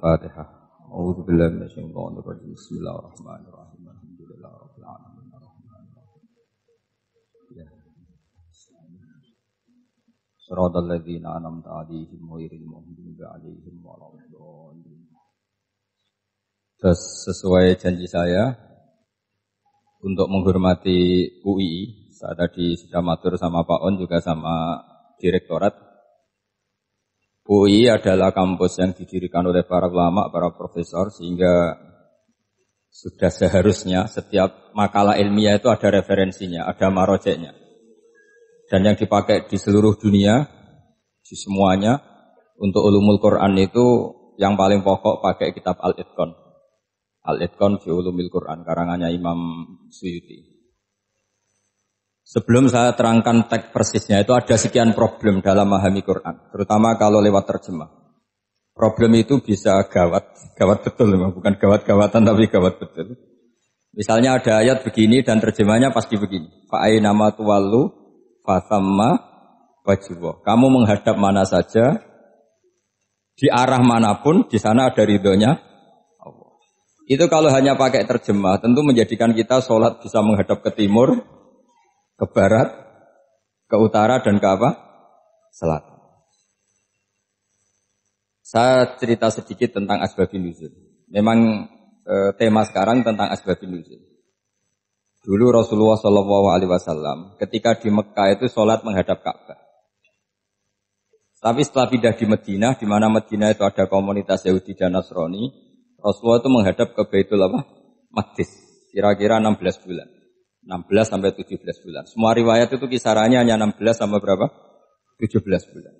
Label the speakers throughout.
Speaker 1: Al-Fatihah. A'udzu billahi minasyaitonir rajim. Bismillahirrahmanirrahim. Alhamdulillahirabbil alamin. Ya. Shiratal ladzina an'amta 'alaihim ghairil maghdubi 'alaihim waladdallin. Sesuai janji saya untuk menghormati UI, saya tadi sudah matur sama Pak On juga sama Direktorat. UI adalah kampus yang didirikan oleh para ulama, para profesor, sehingga sudah seharusnya setiap makalah ilmiah itu ada referensinya, ada marojeknya. Dan yang dipakai di seluruh dunia, di semuanya, untuk ulumul Quran itu yang paling pokok pakai kitab Al-Itqan. Al-Itqan fi ulumil Quran, karangannya Imam Suyuti. Sebelum saya terangkan teks persisnya, itu ada sekian problem dalam memahami Quran, terutama kalau lewat terjemah. Problem itu bisa gawat betul, bukan gawat-gawatan tapi gawat betul. Misalnya ada ayat begini dan terjemahnya pasti begini. Fa'ainama tuwallu fathamma wajhullah. Kamu menghadap mana saja, di arah manapun, di sana ada ridhonya Allah. Itu kalau hanya pakai terjemah, tentu menjadikan kita sholat bisa menghadap ke timur, ke barat, ke utara, dan ke apa? Selatan. Saya cerita sedikit tentang asbabun nuzul. Memang tema sekarang tentang asbabun nuzul. Dulu Rasulullah SAW ketika di Mekah itu sholat menghadap Ka'bah. Tapi setelah pindah di Madinah, di mana Madinah itu ada komunitas Yahudi dan Nasrani, Rasulullah itu menghadap ke Baitul Maqdis, kira-kira 16 bulan. 16 sampai 17 bulan. Semua riwayat itu kisarannya hanya 16 sampai berapa? 17 bulan.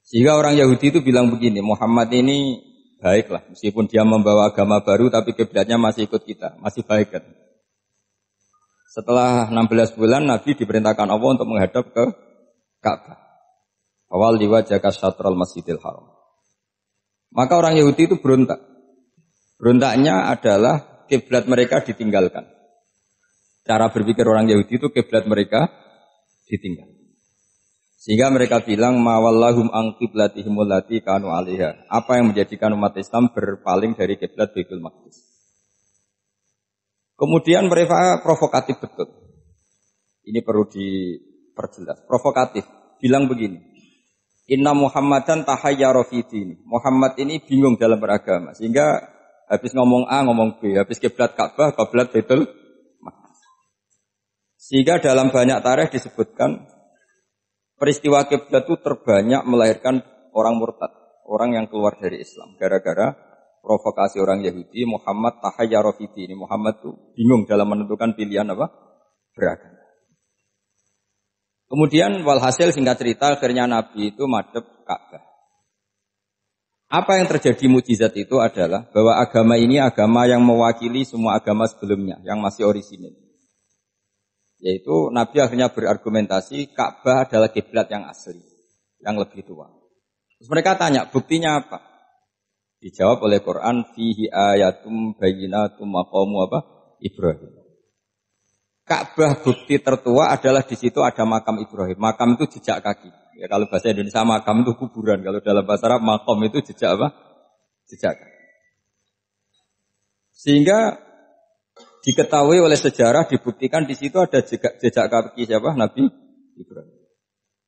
Speaker 1: Sehingga orang Yahudi itu bilang begini, Muhammad ini baiklah, meskipun dia membawa agama baru tapi kiblatnya masih ikut kita, masih baik kan. Setelah 16 bulan Nabi diperintahkan Allah untuk menghadap ke Ka'bah. Awal liwajhaka syatral Masjidil Haram. Maka orang Yahudi itu berontak. Berontaknya adalah kiblat mereka ditinggalkan. Cara berpikir orang Yahudi itu kiblat mereka ditinggal. Sehingga mereka bilang mawallahum an qiblatihim allati kanu 'alaiha. Apa yang menjadikan umat Islam berpaling dari kiblat Baitul Maqdis. Kemudian mereka provokatif betul. Ini perlu diperjelas. Provokatif. Bilang begini. Inna Muhammadan tahayyara fi dini. Muhammad ini bingung dalam beragama. Sehingga habis ngomong A ngomong B, habis kiblat Ka'bah, kiblat Baitul. Sehingga dalam banyak tarikh disebutkan peristiwa kiblat itu terbanyak melahirkan orang murtad, orang yang keluar dari Islam. Gara-gara provokasi orang Yahudi, Muhammad tahayyara fi dini. Muhammad itu bingung dalam menentukan pilihan apa? Beragama. Kemudian walhasil singkat cerita akhirnya Nabi itu madhep Ka'bah. Apa yang terjadi mukjizat itu adalah bahwa agama ini agama yang mewakili semua agama sebelumnya yang masih orisinil. Yaitu Nabi akhirnya berargumentasi Ka'bah adalah kiblat yang asli, yang lebih tua. Terus mereka tanya, buktinya apa? Dijawab oleh Quran, fihi ayatum bayyinatum maqamu apa? Ibrahim. Ka'bah bukti tertua adalah di situ ada makam Ibrahim. Makam itu jejak kaki. Ya, kalau bahasa Indonesia makam itu kuburan. Kalau dalam bahasa Arab maqam itu jejak apa? Jejak kaki. Sehingga diketahui oleh sejarah, dibuktikan di situ ada jejak kaki siapa? Nabi Ibrahim.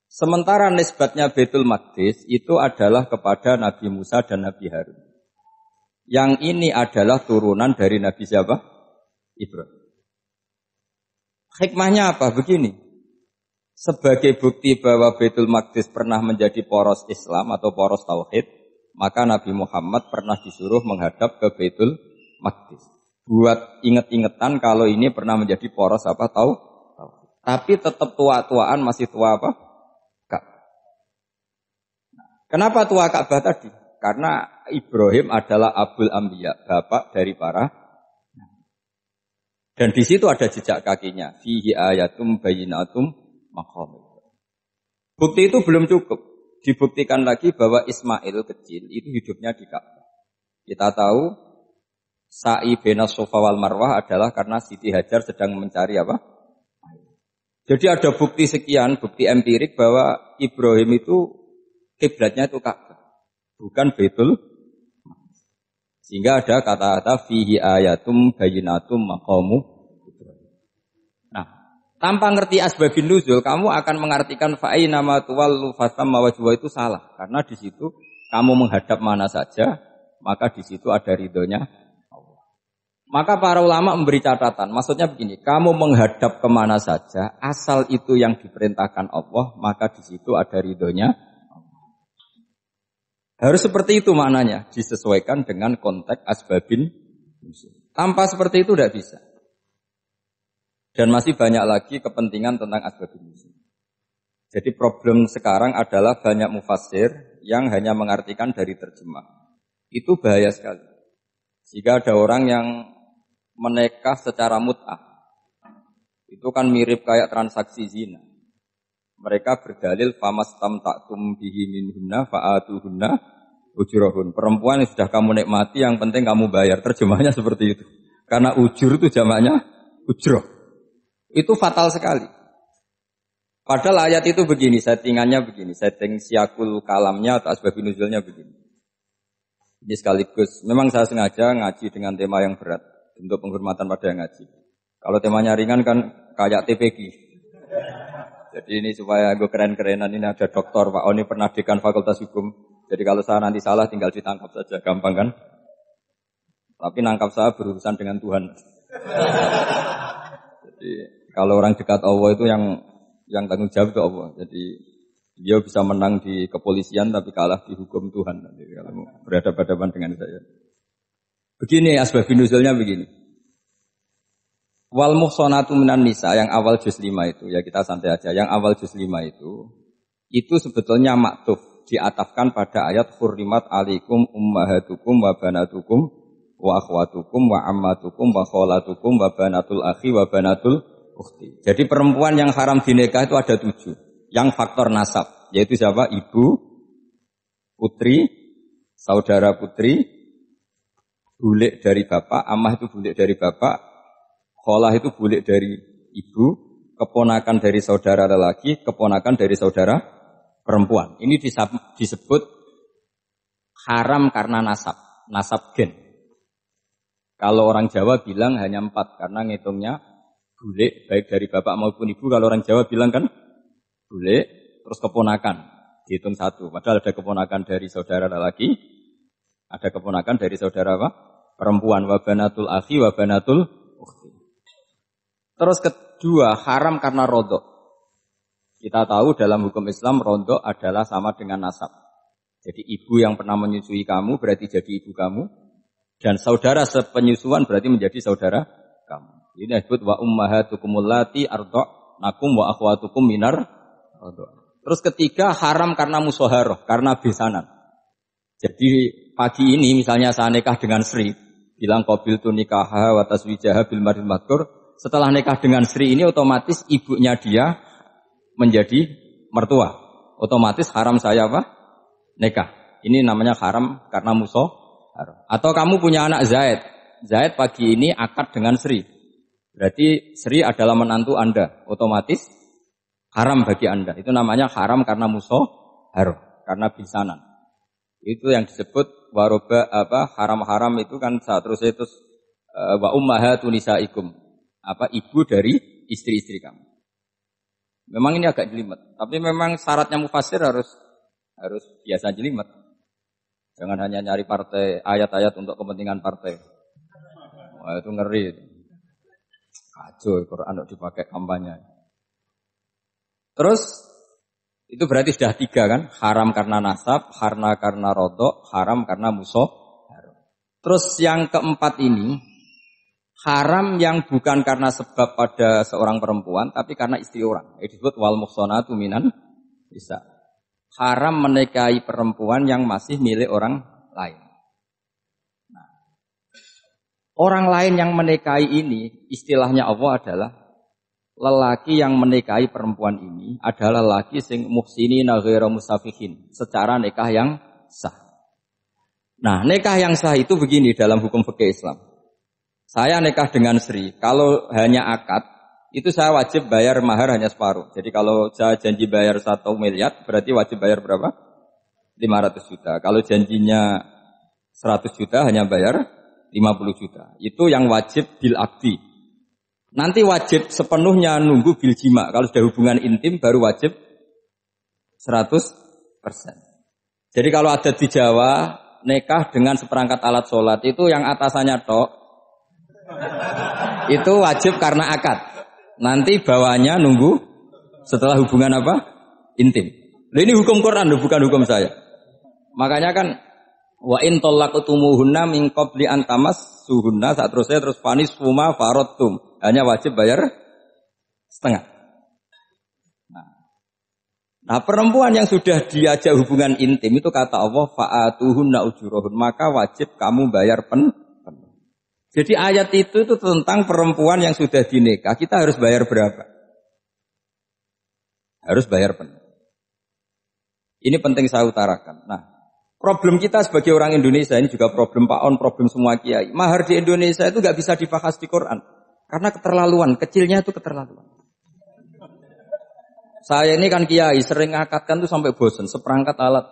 Speaker 1: Sementara nisbatnya Baitul Maqdis itu adalah kepada Nabi Musa dan Nabi Harun. Yang ini adalah turunan dari Nabi siapa? Ibrahim. Hikmahnya apa? Begini. Sebagai bukti bahwa Baitul Maqdis pernah menjadi poros Islam atau poros Tauhid, maka Nabi Muhammad pernah disuruh menghadap ke Baitul Maqdis. Buat inget-ingetan kalau ini pernah menjadi poros apa tahu. Tapi tetap tua-tuaan masih tua apa? Ka'bah. Kenapa tua Ka'bah tadi? Karena Ibrahim adalah Abul Anbiya, bapak dari para. Dan di situ ada jejak kakinya. Fihi ayatum bayyinatum maqam. Bukti itu belum cukup. Dibuktikan lagi bahwa Ismail kecil itu hidupnya di Ka'bah. Kita tahu sa'i bainas Safa wal Marwah adalah karena Siti Hajar sedang mencari apa? Jadi ada bukti sekian, bukti empirik bahwa Ibrahim itu kiblatnya itu Ka'bah, bukan Baitul. Sehingga ada kata-kata fihi ayatum bayyinatum maqamu. Nah, tanpa ngerti asbabun nuzul, kamu akan mengartikan fa'ina ma tuwallu fasamma wajhu itu salah. Karena di situ kamu menghadap mana saja, maka di situ ada ridhonya Allah. Maka para ulama memberi catatan. Maksudnya begini, kamu menghadap kemana saja, asal itu yang diperintahkan Allah, maka di situ ada ridhonya Allah. Harus seperti itu maknanya, disesuaikan dengan konteks asbabin nuzul. Tanpa seperti itu tidak bisa. Dan masih banyak lagi kepentingan tentang asbabun nuzul. Jadi problem sekarang adalah banyak mufassir yang hanya mengartikan dari terjemah. Itu bahaya sekali. Jika ada orang yang menikah secara mut'ah, itu kan mirip kayak transaksi zina. Mereka berdalil famastamta'tum bihi minhunna fa'atuhunna ujurahun. Perempuan yang sudah kamu nikmati, yang penting kamu bayar. Terjemahnya seperti itu. Karena ujur itu jamaknya ujroh. Itu fatal sekali. Padahal ayat itu begini, settingannya begini, setting siakul kalamnya atau asbabun nuzulnya begini. Ini sekaligus, memang saya sengaja ngaji dengan tema yang berat, untuk penghormatan pada yang ngaji. Kalau temanya ringan kan kayak TPG. Jadi ini supaya gue keren-kerenan, ini ada doktor, Pak Oni pernah dekan Fakultas Hukum. Jadi kalau saya nanti salah tinggal ditangkap saja, gampang kan? Tapi nangkap saya berurusan dengan Tuhan. Jadi kalau orang dekat Allah itu yang tanggung jawab itu Allah. Jadi dia bisa menang di kepolisian tapi kalah di hukum Tuhan. Jadi kalau berhadapan-hadapan dengan saya. Begini asbabun nuzulnya begini. Wal muhsanatu minan nisa yang awal juz 5 itu, ya kita santai aja. Yang awal juz 5 itu sebetulnya maktuf, diatafkan pada ayat hurrimat alaikum ummahatukum wa banatukum wa akhwatukum wa ammatukum wa kholatukum wa banatul akhi wa banatul ukhti. Jadi perempuan yang haram dinikah itu ada 7. Yang faktor nasab, yaitu siapa? Ibu, putri, saudara putri, bulik dari bapak, amah itu bulik dari bapak, kholah itu bulik dari ibu, keponakan dari saudara lelaki, keponakan dari saudara perempuan. Ini disebut haram karena nasab gen. Kalau orang Jawa bilang hanya 4 karena ngitungnya bulik baik dari bapak maupun ibu. Kalau orang Jawa bilang kan bulik terus keponakan dihitung 1. Padahal ada keponakan dari saudara lelaki, ada keponakan dari saudara apa? Perempuan. Wa banatul akhi wa banatul ukhti. Terus kedua haram karena rodok. Kita tahu dalam hukum Islam rodok adalah sama dengan nasab. Jadi ibu yang pernah menyusui kamu berarti jadi ibu kamu. Dan saudara sepenyusuan berarti menjadi saudara kamu. Ini disebut wa ummahatukumul lati arda'nakum wa akhwatukum minar ardha'. Terus ketiga haram karena musoharoh, karena besanan. Jadi pagi ini misalnya saya nikah dengan Sri, bilang qabil tu nikaha wa taswijaha bil maril madkur. Setelah nikah dengan Sri ini otomatis ibunya dia menjadi mertua. Otomatis haram saya apa? Nikah. Ini namanya haram karena musoharoh. Atau kamu punya anak Zaid. Zaid pagi ini akad dengan Sri. Berarti Sri adalah menantu Anda. Otomatis haram bagi Anda. Itu namanya haram karena musoharoh, karena bisanan. Itu yang disebut waroba haram-haram itu kan terus itu wa ummahatu nisaikum. Ibu dari istri-istri kamu. Memang ini agak jelimet, tapi memang syaratnya mufassir harus biasa jelimet. Jangan hanya nyari partai, ayat-ayat untuk kepentingan partai. Wah, itu ngeri. Kacau, Quran dipakai kampanye. Terus, itu berarti sudah 3 kan? Haram karena nasab, karena rodok, haram karena musuh. Terus yang keempat ini, haram yang bukan karena sebab pada seorang perempuan, tapi karena istri orang. Itu disebut wal muhsanatu minan nisa. Haram menikahi perempuan yang masih milik orang lain. Nah, orang lain yang menikahi ini, istilahnya Allah adalah lelaki yang menikahi perempuan ini adalah lelaki sing muhsinina ghairu musafihin, secara nikah yang sah. Nah, nikah yang sah itu begini dalam hukum fikih Islam. Saya nikah dengan Sri, kalau hanya akad itu saya wajib bayar mahar hanya separuh. Jadi kalau saya janji bayar 1 miliar, berarti wajib bayar berapa? 500 juta. Kalau janjinya 100 juta hanya bayar 50 juta. Itu yang wajib bil akdi. Nanti wajib sepenuhnya nunggu bil jima. Kalau sudah hubungan intim baru wajib 100%. Jadi kalau ada di Jawa nikah dengan seperangkat alat sholat itu yang atasannya tok itu wajib karena akad. Nanti bawahnya nunggu setelah hubungan apa? Intim. Nah, ini hukum Quran bukan hukum saya. Makanya kan wa in talaqtumuhunna min qabli an tamassuhunna terus fanis fuma faradtum. Hanya wajib bayar setengah. Nah, perempuan yang sudah diajak hubungan intim itu kata Allah fa'atuhunna ujurahun, maka wajib kamu bayar penuh. Jadi ayat itu tentang perempuan yang sudah dinikah, kita harus bayar berapa? Harus bayar penuh. Ini penting saya utarakan. Nah, problem kita sebagai orang Indonesia ini juga problem Pak On, problem semua kiai. Mahar di Indonesia itu nggak bisa dibahas di Quran karena keterlaluan, kecilnya itu keterlaluan. Saya ini kan kiai, sering ngakatkan tuh sampai bosan, seperangkat alat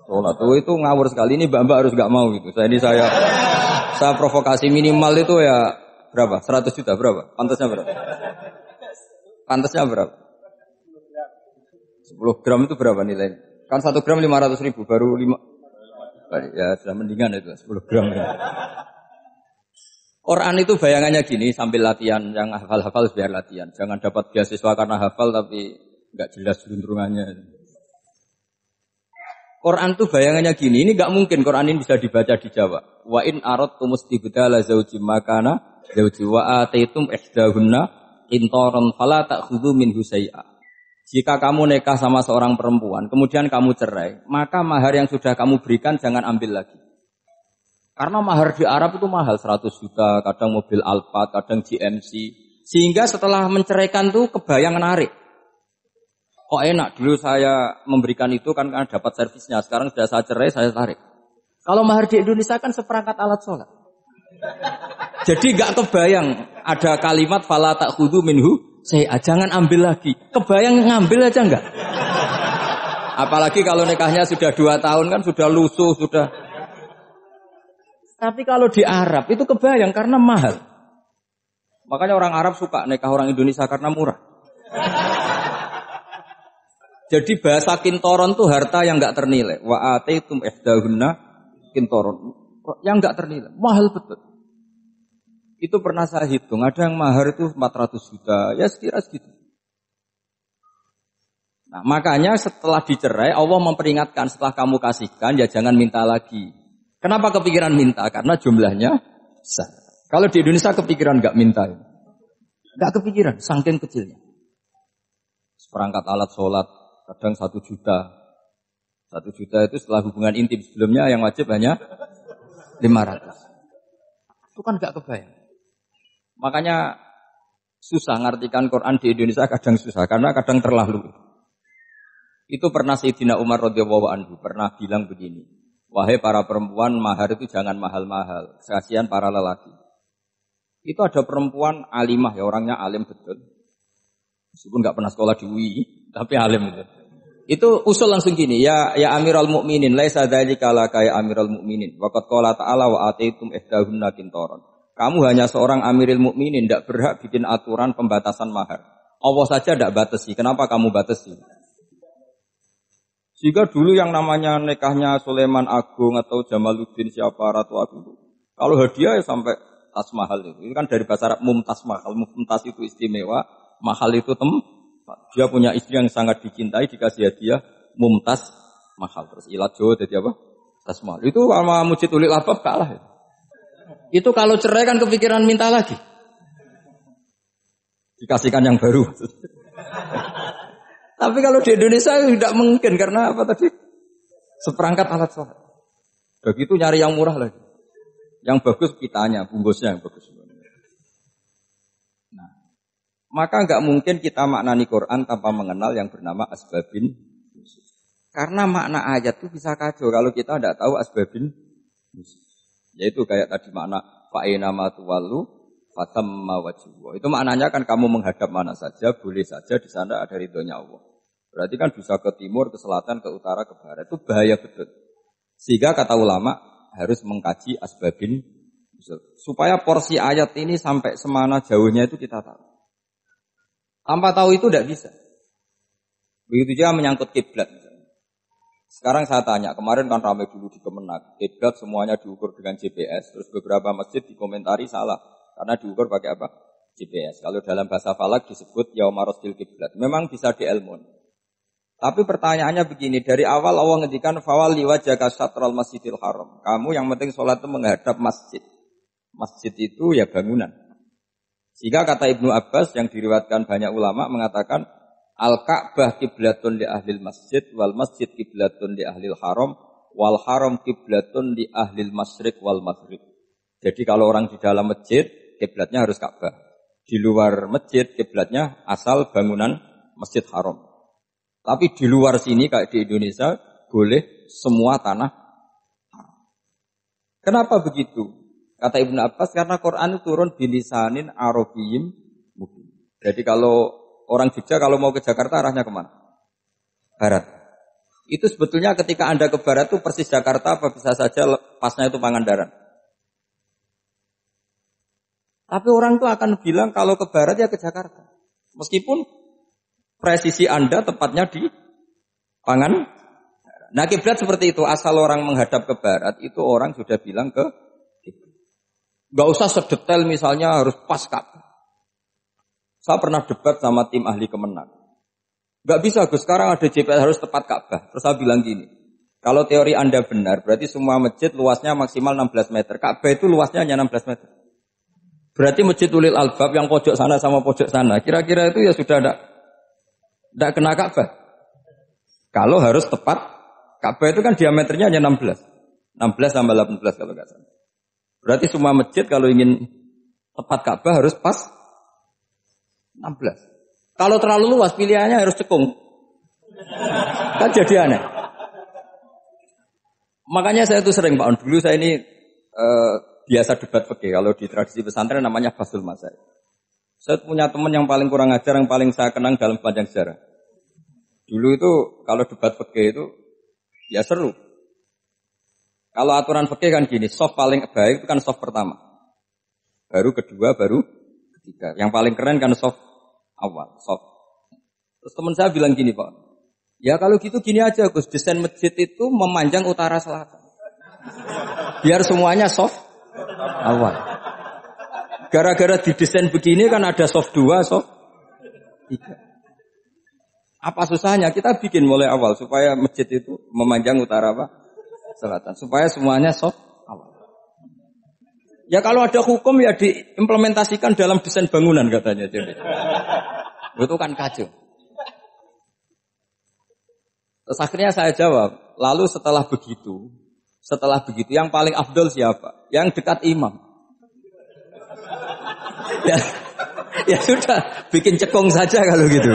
Speaker 1: sholat. Itu ngawur sekali, ini mbak-mbak harus gak mau gitu. Saya provokasi minimal itu ya berapa? 100 juta berapa? Pantasnya berapa? Pantasnya berapa? 10 gram itu berapa nilainya? Kan 1 gram 500.000, baru 5. Ya sudah mendingan itu 10 gram. Quran itu bayangannya gini, sambil latihan, yang hafal-hafal biar latihan. Jangan dapat beasiswa karena hafal tapi enggak jelas juntrungannya. Quran tuh bayangannya gini, ini enggak mungkin Quran ini bisa dibaca di Jawa. Wa in aradtum istibdala zaujim makana zauji wa ataitum ihdahunna qintaran fala ta'khudhu minhu syai'a. Jika kamu nikah sama seorang perempuan, kemudian kamu cerai, maka mahar yang sudah kamu berikan jangan ambil lagi. Karena mahar di Arab itu mahal, 100 juta, kadang mobil Alphard, kadang GMC. Sehingga setelah menceraikan tuh kebayang menarik. Kok enak, dulu saya memberikan itu kan karena dapat servisnya. Sekarang sudah saya cerai, saya tarik. Kalau mahar di Indonesia kan seperangkat alat sholat. Jadi gak kebayang ada kalimat fala ta'khudhu minhu saya jangan ambil lagi. Kebayang ngambil aja enggak? Apalagi kalau nikahnya sudah 2 tahun kan sudah lusuh, sudah. Tapi kalau di Arab itu kebayang karena mahal. Makanya orang Arab suka nikah orang Indonesia karena murah. Jadi bahasa kintoron itu harta yang enggak ternilai. Wa ataitum ihdahunna kintoron. Yang enggak ternilai, mahal betul. Itu pernah saya hitung, ada yang mahar itu 400 juta, ya sekira segitu. Nah, makanya setelah dicerai Allah memperingatkan setelah kamu kasihkan ya jangan minta lagi. Kenapa kepikiran minta? Karena jumlahnya besar. Kalau di Indonesia kepikiran enggak minta. Enggak kepikiran, saking kecilnya. Seperangkat alat sholat kadang 1 juta. 1 juta itu setelah hubungan intim, sebelumnya yang wajib hanya 500. Itu kan gak kebayang. Makanya susah ngartikan Quran di Indonesia, kadang susah karena kadang terlalu. Itu pernah Sayyidina Umar radhiyallahu anhu pernah bilang begini, wahai para perempuan, mahar itu jangan mahal-mahal, kasihan para lelaki. Itu ada perempuan alimah ya, orangnya alim betul. Meskipun gak pernah sekolah di UI, tapi alim itu. Itu usul langsung gini, ya Amirul Mukminin, laisa dzalika laka ya Amirul Mukminin. Waqad qala ta'ala wa ataitum ihdahunna qintaran. Kamu hanya seorang Amirul Mukminin, tidak berhak bikin aturan pembatasan mahar. Allah saja tidak batasi, kenapa kamu batasi? Sehingga dulu yang namanya nikahnya Sulaiman Agung atau Jamaluddin siapa Ratu Agung, kalau hadiah ya sampai tas mahal itu. Itu kan dari bahasa Arab mumtaz mahal, mumtaz itu istimewa, mahal itu dia punya istri yang sangat dicintai, dikasih hadiah mumtaz mahal. Terus ilat Jawa jadi apa? Tas mahal. Itu sama Mujid Ulil Albab kalah ya. Itu kalau cerai kan kepikiran minta lagi. Dikasihkan yang baru. Tapi kalau di Indonesia tidak mungkin karena apa tadi? Seperangkat alat sholat. Begitu nyari yang murah lagi. Yang bagus pitanya, bungkusnya yang bagus. Nah, maka nggak mungkin kita maknani Quran tanpa mengenal yang bernama asbabin. Karena makna ayat itu bisa kacau kalau kita tidak tahu asbabin. Yaitu kayak tadi makna fa'ina ma tuwallu fatamma wajhu. Itu maknanya kan kamu menghadap mana saja, boleh saja di sana ada ridhonya Allah. Berarti kan bisa ke timur, ke selatan, ke utara, ke barat. Itu bahaya betul. Sehingga kata ulama, harus mengkaji asbabin nuzul. Supaya porsi ayat ini sampai semana jauhnya itu kita tahu. Tanpa tahu itu tidak bisa. Begitu juga menyangkut kiblat. Sekarang saya tanya, kemarin kan ramai dulu di Kemenak, kiblat semuanya diukur dengan GPS, terus beberapa masjid dikomentari salah, karena diukur pakai apa? GPS. Kalau dalam bahasa falak disebut yaumarosdil kiblat. Memang bisa diilmun. Tapi pertanyaannya begini, dari awal Allah ngendikan fawal liwajhaka syatral masjidil haram. Kamu yang penting sholat itu menghadap masjid. Masjid itu ya bangunan. Sehingga kata Ibnu Abbas yang diriwayatkan banyak ulama mengatakan Al-Ka'bah kiblatun li ahlil masjid wal masjid kiblatun li ahlil haram wal haram kiblatun li ahlil masyriq wal maghrib. Jadi kalau orang di dalam masjid kiblatnya harus Ka'bah. Di luar masjid kiblatnya asal bangunan Masjid Haram. Tapi di luar sini kayak di Indonesia boleh semua tanah haram. Kenapa begitu? Kata Ibnu Abbas karena Quran turun bilisanin arabiyyin mubin. Jadi kalau orang Jogja kalau mau ke Jakarta arahnya kemana? Barat. Itu sebetulnya ketika Anda ke barat itu persis Jakarta apa bisa saja pasnya itu Pangandaran. Tapi orang itu akan bilang kalau ke barat ya ke Jakarta. Meskipun presisi Anda tepatnya di Pangandaran. Nah kiblat seperti itu. Asal orang menghadap ke barat itu orang sudah bilang ke kiblat. Gak usah sedetail misalnya harus pas Ka'bah. Saya pernah debat sama tim ahli Kemenak. Gak bisa Gus, sekarang ada GPS harus tepat Ka'bah. Terus saya bilang gini, kalau teori Anda benar, berarti semua masjid luasnya maksimal 16 meter. Ka'bah itu luasnya hanya 16 meter. Berarti masjid Ulil Albab yang pojok sana sama pojok sana, kira-kira itu ya sudah tidak kena Ka'bah. Kalau harus tepat, Ka'bah itu kan diameternya hanya 16. 16 tambah 18 kalau nggak salah. Berarti semua masjid kalau ingin tepat Ka'bah harus pas 16. Kalau terlalu luas pilihannya harus cekung. Kan jadi aneh. Makanya saya itu sering Pak On. Dulu saya ini biasa debat fikih. Kalau di tradisi pesantren namanya Basul Masail. Saya punya teman yang paling kurang ajar, yang paling saya kenang dalam panjang sejarah. Dulu itu kalau debat fikih itu ya seru. Kalau aturan fikih kan gini, soft paling baik itu kan soft pertama. Baru kedua, baru ketiga. Yang paling keren kan soft awal, soft. Terus teman saya bilang gini Pak, ya kalau gitu gini aja Gus, desain masjid itu memanjang utara selatan. Biar semuanya soft awal. Gara-gara didesain begini kan ada soft 2, soft 3. Apa susahnya? Kita bikin mulai awal supaya masjid itu memanjang utara apa? Selatan. Supaya semuanya soft awal. Ya kalau ada hukum ya diimplementasikan dalam desain bangunan katanya. Jadi. Itu kan kacau. Terus akhirnya saya jawab, lalu setelah begitu yang paling afdol siapa? Yang dekat imam. Ya sudah, bikin cekung saja kalau gitu.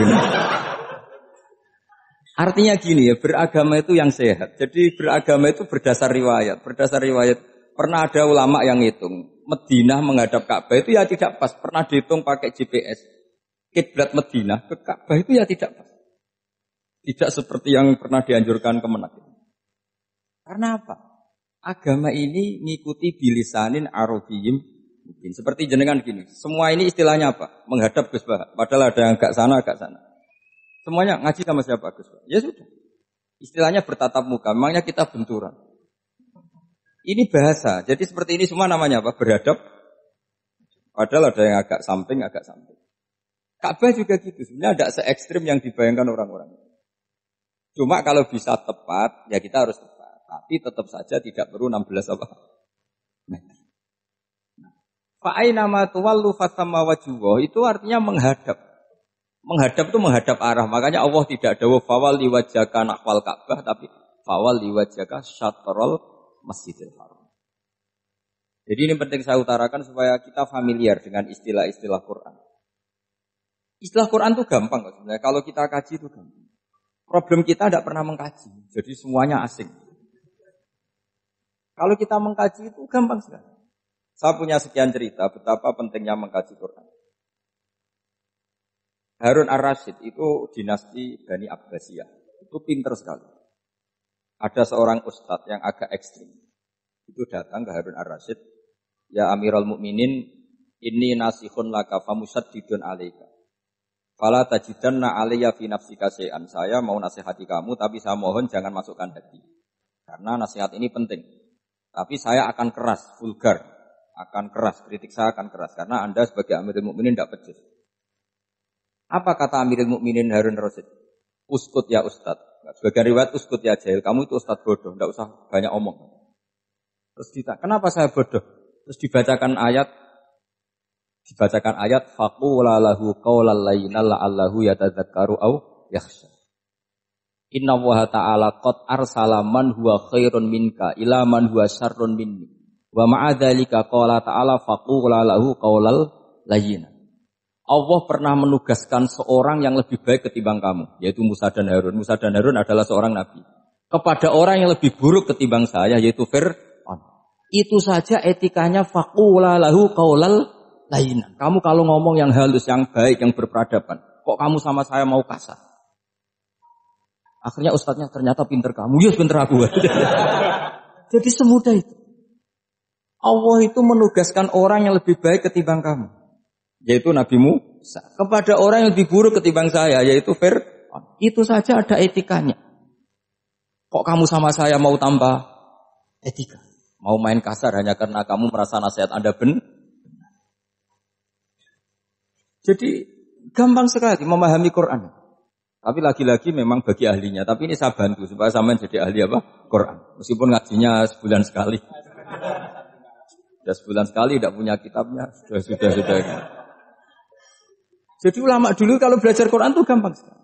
Speaker 1: Artinya gini ya, beragama itu yang sehat. Jadi beragama itu berdasar riwayat. Berdasar riwayat, pernah ada ulama yang ngitung. Madinah menghadap Ka'bah itu ya tidak pas. Pernah dihitung pakai GPS. Kiblat Madinah ke Ka'bah itu ya tidak pas. Tidak seperti yang pernah dianjurkan Kemenak. Karena apa? Agama ini ngikuti bilisanin arabiyyin mungkin. Seperti jenengan gini. Semua ini istilahnya apa? Menghadap Gus Bah. Padahal ada yang agak sana, agak sana. Semuanya ngaji sama siapa Gus? Ya sudah. Istilahnya bertatap muka. Memangnya kita benturan. Ini bahasa. Jadi seperti ini semua namanya apa? Berhadap. Padahal ada yang agak samping, agak samping. Ka'bah juga gitu. Sebenarnya tidak se-ekstrim yang dibayangkan orang-orang. Cuma kalau bisa tepat, ya kita harus tepat. Tapi tetap saja tidak perlu 16 apa? Meter. Fa'aina ma tuwallu fathamma wajhuhu. Itu artinya menghadap. Menghadap itu menghadap arah. Makanya Allah tidak ada fawal liwajhaka nahwal Ka'bah, tapi fawal liwajhaka syatrul Masjidil Haram. Jadi ini penting saya utarakan supaya kita familiar dengan istilah-istilah Quran. Istilah Quran itu gampang sebenarnya. Kalau kita kaji itu gampang. Problem kita tidak pernah mengkaji. Jadi semuanya asing. Kalau kita mengkaji itu gampang sekali. Saya punya sekian cerita betapa pentingnya mengkaji Quran. Harun Ar-Rasyid itu dinasti Bani Abbasiyah. Itu pinter sekali. Ada seorang ustadz yang agak ekstrim. Itu datang ke Harun ar-Rasyid, ya Amirul Mukminin, inni nasihun laka famusaddidun alaika. Fala tajidanna alayya fi nafsika syai'an. Saya mau nasihati kamu, tapi saya mohon jangan masukkan hati. Karena nasihat ini penting. Tapi saya akan keras, vulgar, akan keras, kritik saya akan keras. Karena Anda sebagai Amirul Mukminin tidak pecus. Apa kata Amirul Mukminin Harun ar-Rasyid? Uskut ya Ustad. Sebagai riwayat uskut ya jahil. Kamu itu Ustad bodoh, tidak usah banyak omong. Terus ditanya, kenapa saya bodoh? Terus dibacakan ayat faqula lahu qaulal layyinal la'allahu yatadzakkaru aw yakhsha. Inna Allaha ta'ala qad arsala man huwa khairun minka ila man huwa syarrun minni. Wa ma'a dzalika qala ta'ala faqula lahu qaulal layyin. Allah pernah menugaskan seorang yang lebih baik ketimbang kamu, yaitu Musa dan Harun. Musa dan Harun adalah seorang nabi. Kepada orang yang lebih buruk ketimbang saya, yaitu Fir'aun. Itu saja etikanya faqula lahu qaulal layyin. Kamu kalau ngomong yang halus, yang baik, yang berperadaban, kok kamu sama saya mau kasar? Akhirnya ustadznya ternyata pinter kamu. Yes, pinter aku. Jadi semudah itu. Allah itu menugaskan orang yang lebih baik ketimbang kamu, yaitu Nabi Musa. Kepada orang yang lebih buruk ketimbang saya, yaitu Fir'aun. Itu saja ada etikanya. Kok kamu sama saya mau tambah etika? Mau main kasar hanya karena kamu merasa nasihat Anda benar? Jadi gampang sekali memahami Quran. Tapi lagi-lagi memang bagi ahlinya. Tapi ini saya bantu supaya sampean jadi ahli apa? Quran. Meskipun ngajinya sebulan sekali. Sudah sebulan sekali tidak punya kitabnya. Sudah. Jadi ulama dulu kalau belajar Quran itu gampang sekali.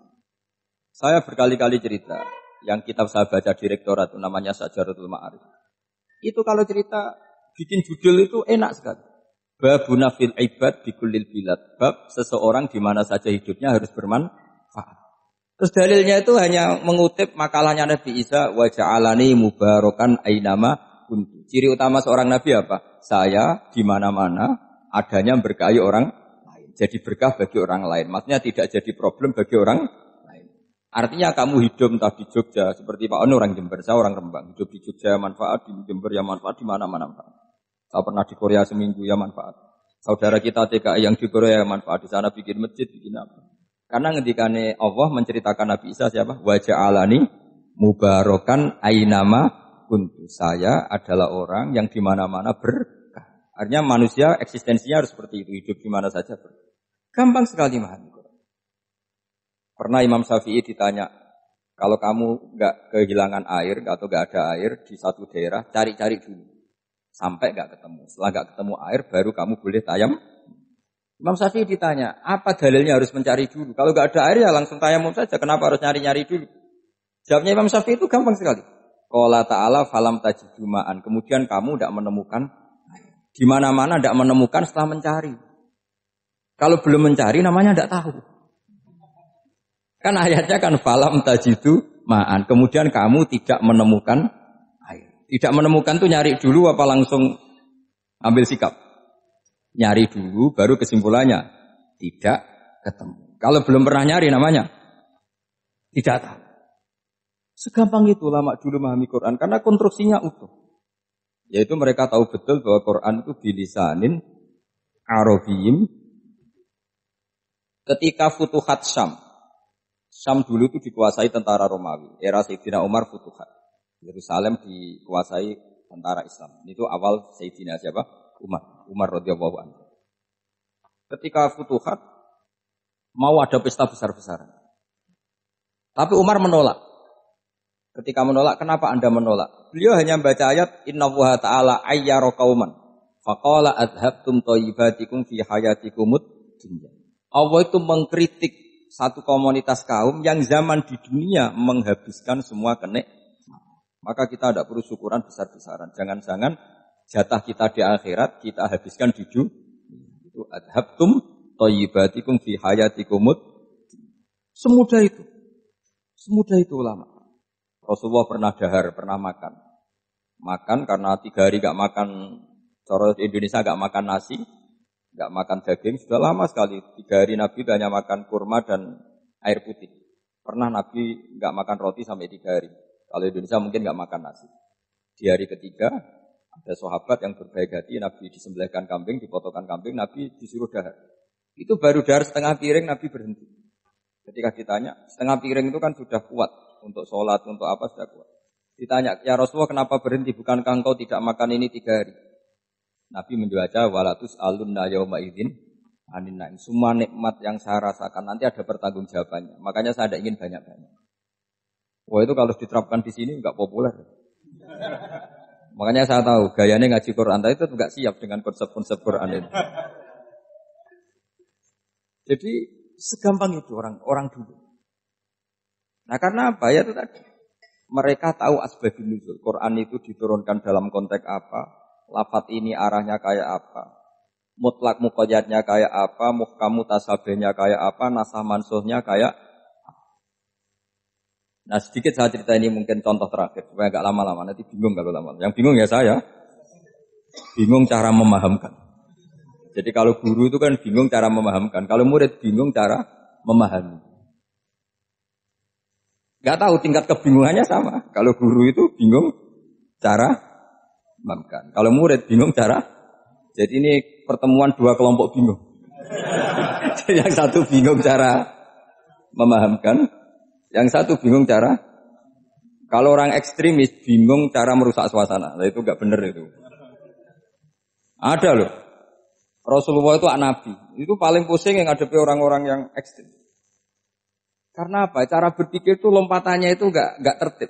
Speaker 1: Saya berkali-kali cerita. Yang kitab saya baca di rektorat itu namanya Syajaratul Ma'arif. Itu kalau cerita bikin judul itu enak sekali. Babuna fil ibad bikullil bilad. Bab seseorang di mana saja hidupnya harus bermanfaat. Terus dalilnya itu hanya mengutip makalahnya Nabi Isa, wa ja'alani mubarakan ainama kuntu. Ciri utama seorang nabi apa? Saya di mana-mana adanya berkahi orang lain. Jadi berkah bagi orang lain. Maksudnya tidak jadi problem bagi orang lain. Artinya kamu hidup entah di Jogja seperti Pak Ono orang Jember, saya orang Rembang. Hidup di Jogja manfaat, di Jember ya manfaat, di mana-mana manfaat. Saya pernah di Korea seminggu ya manfaat. Saudara kita TKI yang di Korea ya manfaat. Di sana bikin masjid, bikin apa. Karena ngendikane Allah menceritakan Nabi Isa siapa? Wa ja'alani mubarakan ainama kuntu. Saya adalah orang yang di mana-mana berkah. Artinya manusia eksistensinya harus seperti itu, hidup di mana saja berkah. Gampang sekali memahami. Pernah Imam Syafi'i ditanya, kalau kamu enggak kehilangan air atau enggak ada air di satu daerah, cari-cari dulu. Sampai enggak ketemu. Setelah enggak ketemu air baru kamu boleh tayam. Imam Syafi'i ditanya, apa dalilnya harus mencari dulu? Kalau nggak ada air ya langsung tayamum saja. Kenapa harus nyari-nyari dulu? Jawabnya Imam Syafi'i itu gampang sekali. Qala ta'ala falam tajidu ma'an. Kemudian kamu tidak menemukan air. Di mana-mana tidak menemukan setelah mencari. Kalau belum mencari namanya tidak tahu. Kan ayatnya kan falam tajidu ma'an. Kemudian kamu tidak menemukan air. Tidak menemukan tuh nyari dulu apa langsung ambil sikap? Nyari dulu, baru kesimpulannya tidak ketemu. Kalau belum pernah nyari namanya tidak tahu. Segampang itu ulama dulu memahami Quran karena konstruksinya utuh. Yaitu mereka tahu betul bahwa Quran itu bilisanin Arabiyyin. Ketika Futuhat Syam dulu itu dikuasai tentara Romawi. Era Sayyidina Umar Futuhat. Yerusalem dikuasai tentara Islam. Itu awal Sayyidina siapa? Umar radhiyallahu anhu. Ketika Futuhat mau ada pesta besar-besaran. Tapi Umar menolak. Ketika menolak, kenapa Anda menolak? Beliau hanya membaca ayat innallaha ta'ala ayyara qauman faqala adhabtum thayyibatikum fi hayatikumud dunya. Allah itu mengkritik satu komunitas kaum yang zaman di dunia menghabiskan semua kenikmatan. Maka kita tidak perlu syukuran besar-besaran. Jangan-jangan jatah kita di akhirat kita habiskan di dunia. Itu adhabtum thayyibatikum fi hayatikumud. Semudah itu. Semudah itu ulama. Rasulullah pernah dahar, pernah makan. Makan karena 3 hari enggak makan, cara Indonesia enggak makan nasi, enggak makan daging, sudah lama sekali. 3 hari Nabi hanya makan kurma dan air putih. Pernah Nabi enggak makan roti sampai 3 hari. Kalau Indonesia mungkin enggak makan nasi. Di hari ketiga Ada sahabat yang berbaik hati, Nabi disembelihkan kambing, dipotongkan kambing, Nabi disuruh dahar. Itu baru dahar setengah piring, Nabi berhenti. Ketika ditanya, setengah piring itu kan sudah kuat untuk sholat, untuk apa sudah kuat. Ditanya, ya Rasulullah kenapa berhenti? Bukankah engkau tidak makan ini 3 hari? Nabi menjawab, walatus alunna yauma idzin anin naim. Semua nikmat yang saya rasakan nanti ada pertanggungjawabannya. Makanya saya tidak ingin banyak-banyak. Wah itu kalau diterapkan di sini enggak populer. Makanya saya tahu gayanya ngaji Quran itu enggak siap dengan konsep-konsep Quran itu. Jadi segampang itu orang dulu. Nah karena apa ya itu tadi? Mereka tahu asbabun nuzul. Quran itu diturunkan dalam konteks apa? Lafaz ini arahnya kayak apa? Mutlak muqayyadnya kayak apa? Muhkam mutasabihnya kayak apa? Nasah mansuhnya kayak apa? Nah sedikit saya cerita ini mungkin contoh terakhir supaya agak lama-lama. Nanti bingung kalau lama. Yang bingung ya saya. Bingung cara memahamkan. Jadi kalau guru itu kan bingung cara memahamkan. Kalau murid bingung cara memahami. Gak tahu tingkat kebingungannya sama. Kalau guru itu bingung cara memahamkan. Kalau murid bingung cara. Jadi ini pertemuan 2 kelompok bingung. Yang satu bingung cara memahamkan. Yang satu bingung cara. Kalau orang ekstremis bingung cara merusak suasana. Nah, itu gak benar itu. Ada loh. Rasulullah itu anak Nabi. Itu paling pusing yang ngadepi orang-orang yang ekstrem. Karena apa? Cara berpikir itu lompatannya itu enggak tertib.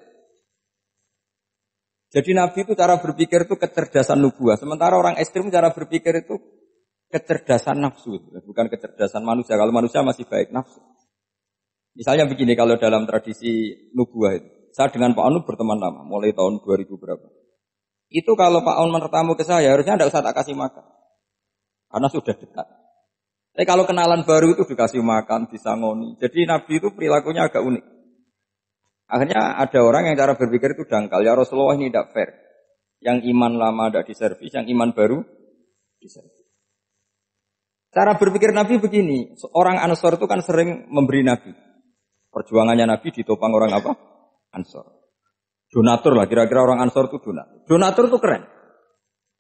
Speaker 1: Jadi Nabi itu cara berpikir itu kecerdasan nubuah. Sementara orang ekstrem cara berpikir itu kecerdasan nafsu. Bukan kecerdasan manusia. Kalau manusia masih baik nafsu. Misalnya begini kalau dalam tradisi nubuah itu. Saya dengan Pak Anu berteman lama. Mulai tahun 2000 berapa. Itu kalau Pak Anu bertamu ke saya harusnya tidak usah tak kasih makan. Karena sudah dekat. Tapi kalau kenalan baru itu dikasih makan, disangoni. Jadi Nabi itu perilakunya agak unik. Akhirnya ada orang yang cara berpikir itu dangkal. Ya Rasulullah ini tidak fair. Yang iman lama tidak diservis, yang iman baru diservis. Cara berpikir Nabi begini. Orang Ansor itu kan sering memberi Nabi. Perjuangannya Nabi ditopang orang apa? Ansor. Donatur lah, kira-kira orang Ansor itu donatur. Donatur itu keren.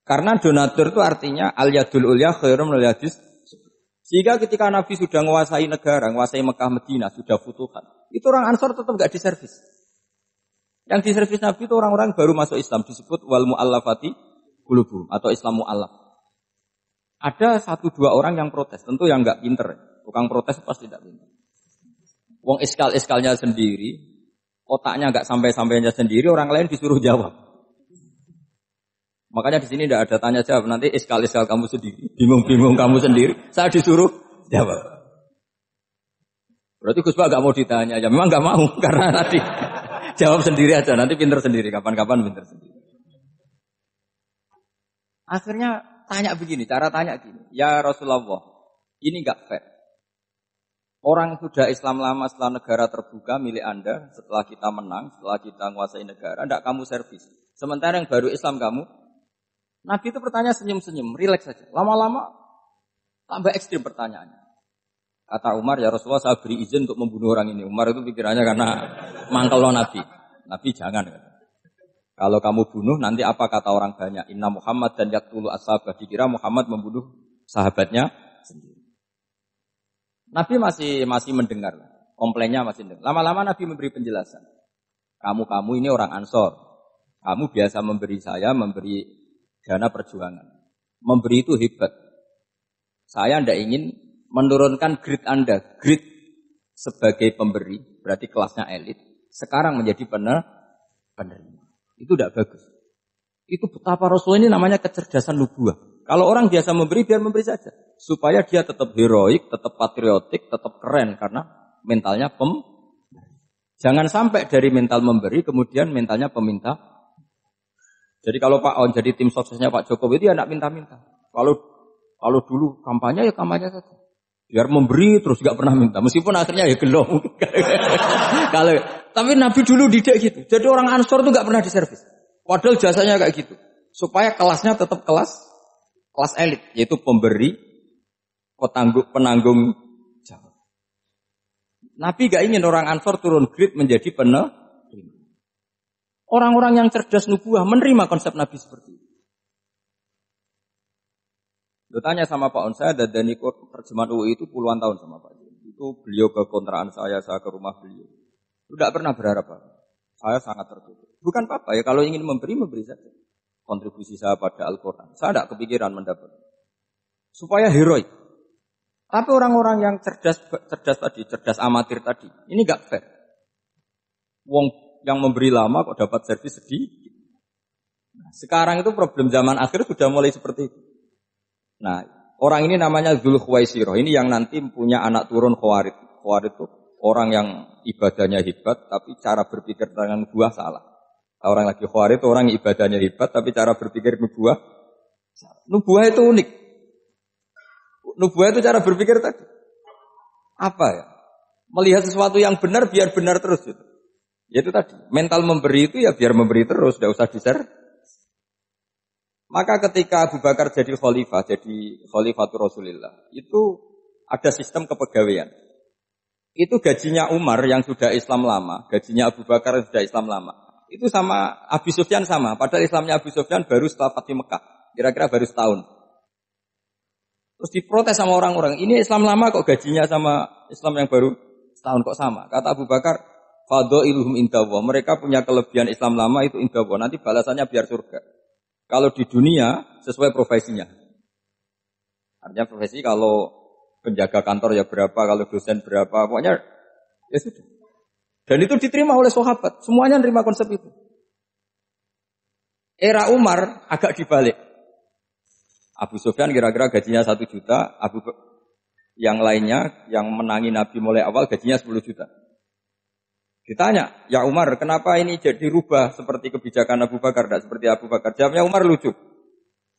Speaker 1: Karena donatur itu artinya al-yadul ulya khairum minal yadis. Sehingga ketika Nabi sudah menguasai negara, menguasai Mekah Medina, sudah futuhat, itu orang Ansor tetap enggak diservis. Yang diservis Nabi itu orang-orang baru masuk Islam, disebut wal mu'allafati qulubuhum atau Islam mu'allaf. Ada 1-2 orang yang protes, tentu yang enggak pinter. Tukang protes pasti tidak pinter. Wong iskal-iskalnya sendiri, otaknya enggak sampai-sampainya sendiri, orang lain disuruh jawab. Makanya di sini tidak ada tanya jawab. Nanti iskal-iskal kamu sendiri, bingung-bingung kamu sendiri. Saya disuruh jawab. Berarti Gus Pak nggak mau ditanya. Ya memang nggak mau karena nanti jawab sendiri aja. Nanti pinter sendiri. Kapan-kapan pinter sendiri. Akhirnya tanya begini. Cara tanya gini. Ya Rasulullah, ini nggak fair. Orang sudah Islam lama setelah negara terbuka milik Anda, setelah kita menang, setelah kita menguasai negara, tidak kamu servis. Sementara yang baru Islam kamu. Nabi itu bertanya senyum-senyum, rileks saja. Lama-lama tambah ekstrim pertanyaannya. Kata Umar, ya Rasulullah saya beri izin untuk membunuh orang ini. Umar itu pikirannya karena mangkel Nabi. Nabi jangan. Kalau kamu bunuh, nanti apa kata orang banyak? Inna Muhammad dan yaktulu ashabah. Dikira Muhammad membunuh sahabatnya sendiri. Nabi masih mendengar. Komplainnya masih mendengar. Lama-lama Nabi memberi penjelasan. Kamu ini orang Ansor. Kamu biasa memberi saya, memberi dana perjuangan. Memberi itu hebat. Saya tidak ingin menurunkan grade Anda. Grade sebagai pemberi, berarti kelasnya elit. Sekarang menjadi penerima. Itu tidak bagus. Itu betapa Rasul ini namanya kecerdasan nubuah. Kalau orang biasa memberi, biar memberi saja. Supaya dia tetap heroik, tetap patriotik, tetap keren. Karena mentalnya Jangan sampai dari mental memberi, kemudian mentalnya peminta. Jadi kalau Pak On jadi tim suksesnya Pak Jokowi itu ya tidak minta-minta. Kalau dulu kampanye ya kampanye saja. Biar memberi terus nggak pernah minta. Meskipun akhirnya ya gelo. Tapi Nabi dulu tidak gitu. Jadi orang Ansor itu nggak pernah diservis. Padahal jasanya kayak gitu. Supaya kelasnya tetap kelas elit, yaitu pemberi, penanggung jawab. Nabi nggak ingin orang Ansor turun grade menjadi penerima. Orang-orang yang cerdas nubuah menerima konsep Nabi seperti itu. Lu tanya sama Pak On, saya dadani terjemahan UI itu puluhan tahun sama Pak. Itu beliau ke kontrakan saya ke rumah beliau. Tidak pernah berharap apa. Saya sangat tertutup. Bukan apa-apa ya, kalau ingin memberi saja. Kontribusi saya pada Al-Quran. Saya tidak kepikiran mendapat. Supaya heroik. Tapi orang-orang yang cerdas tadi, cerdas amatir tadi, ini gak fair. Wong yang memberi lama kok dapat servis sedikit. Nah, sekarang itu problem zaman akhir sudah mulai seperti itu. Nah, orang ini namanya Dzulkhuwaisirah. Ini yang nanti punya anak turun Khawarid. Khawarid itu orang yang ibadahnya hebat, tapi cara berpikir tentang nubuah salah. Orang lagi Khawarid itu orang yang ibadahnya hebat, tapi cara berpikir nubuah salah. Nubuah itu unik. Nubuah itu cara berpikir tadi. Apa ya? Melihat sesuatu yang benar biar benar terus gitu. Yaitu tadi, mental memberi itu ya biar memberi terus, tidak usah di-share. Maka ketika Abu Bakar jadi khalifatul Rasulillah, itu ada sistem kepegawaian. Itu gajinya Umar yang sudah Islam lama, gajinya Abu Bakar yang sudah Islam lama. Itu sama Abu Sufyan sama, padahal Islamnya Abu Sufyan baru setelah Fathu Mekah, kira-kira baru setahun. Terus diprotes sama orang-orang, ini Islam lama kok gajinya sama Islam yang baru setahun kok sama. Kata Abu Bakar, fadailuhum indallah, mereka punya kelebihan Islam lama itu indallah, nanti balasannya biar surga. Kalau di dunia sesuai profesinya. Artinya profesi kalau penjaga kantor ya berapa, kalau dosen berapa, pokoknya ya sudah. Dan itu diterima oleh sahabat, semuanya menerima konsep itu. Era Umar agak dibalik. Abu Sufyan kira-kira gajinya 1 juta, yang lainnya yang menangi Nabi mulai awal gajinya 10 juta. Ditanya, ya Umar, kenapa ini jadi rubah seperti kebijakan Abu Bakar, tidak seperti Abu Bakar? Jawabnya Umar lucu.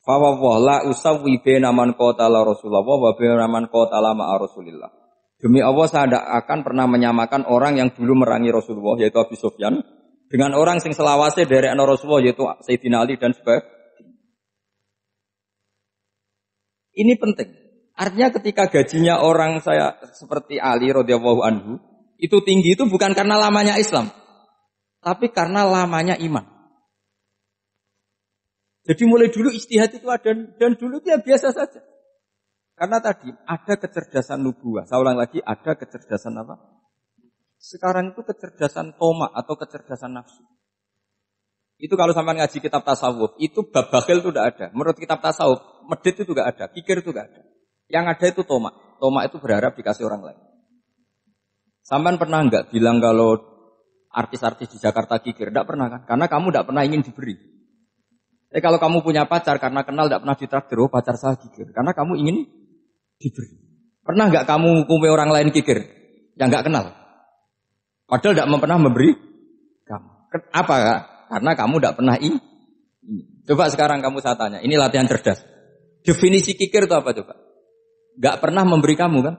Speaker 1: Fawwah la usawwi baina man qatala Rasulullah wa baina man qatala ma'a Rasulillah. Demi Allah saya tidak akan pernah menyamakan orang yang dulu merangi Rasulullah yaitu Abu Sufyan dengan orang sing selawase dari Rasulullah yaitu Sayyidina Ali dan sebagainya. Ini penting. Artinya ketika gajinya orang saya seperti Ali radhiyallahu anhu itu tinggi itu bukan karena lamanya Islam, tapi karena lamanya iman. Jadi mulai dulu ijtihad itu ada dan dulu dia biasa saja. Karena tadi ada kecerdasan nubuah. Saya ulang lagi, ada kecerdasan apa? Sekarang itu kecerdasan toma atau kecerdasan nafsu. Itu kalau sampai ngaji kitab tasawuf, itu bab bakhil itu tidak ada. Menurut kitab tasawuf, medit itu tidak ada, pikir itu tidak ada. Yang ada itu toma. Toma itu berharap dikasih orang lain. Sampai pernah enggak bilang kalau artis-artis di Jakarta kikir? Tidak pernah kan? Karena kamu tidak pernah ingin diberi. Tapi kalau kamu punya pacar karena kenal tidak pernah ditraktir, oh pacar saya kikir. Karena kamu ingin diberi. Pernah enggak kamu hukumi orang lain kikir? Yang enggak kenal. Padahal tidak pernah memberi kamu. Apa? Karena kamu tidak pernah ini. Coba sekarang kamu saya tanya. Ini latihan cerdas. Definisi kikir itu apa coba? Enggak pernah memberi kamu kan?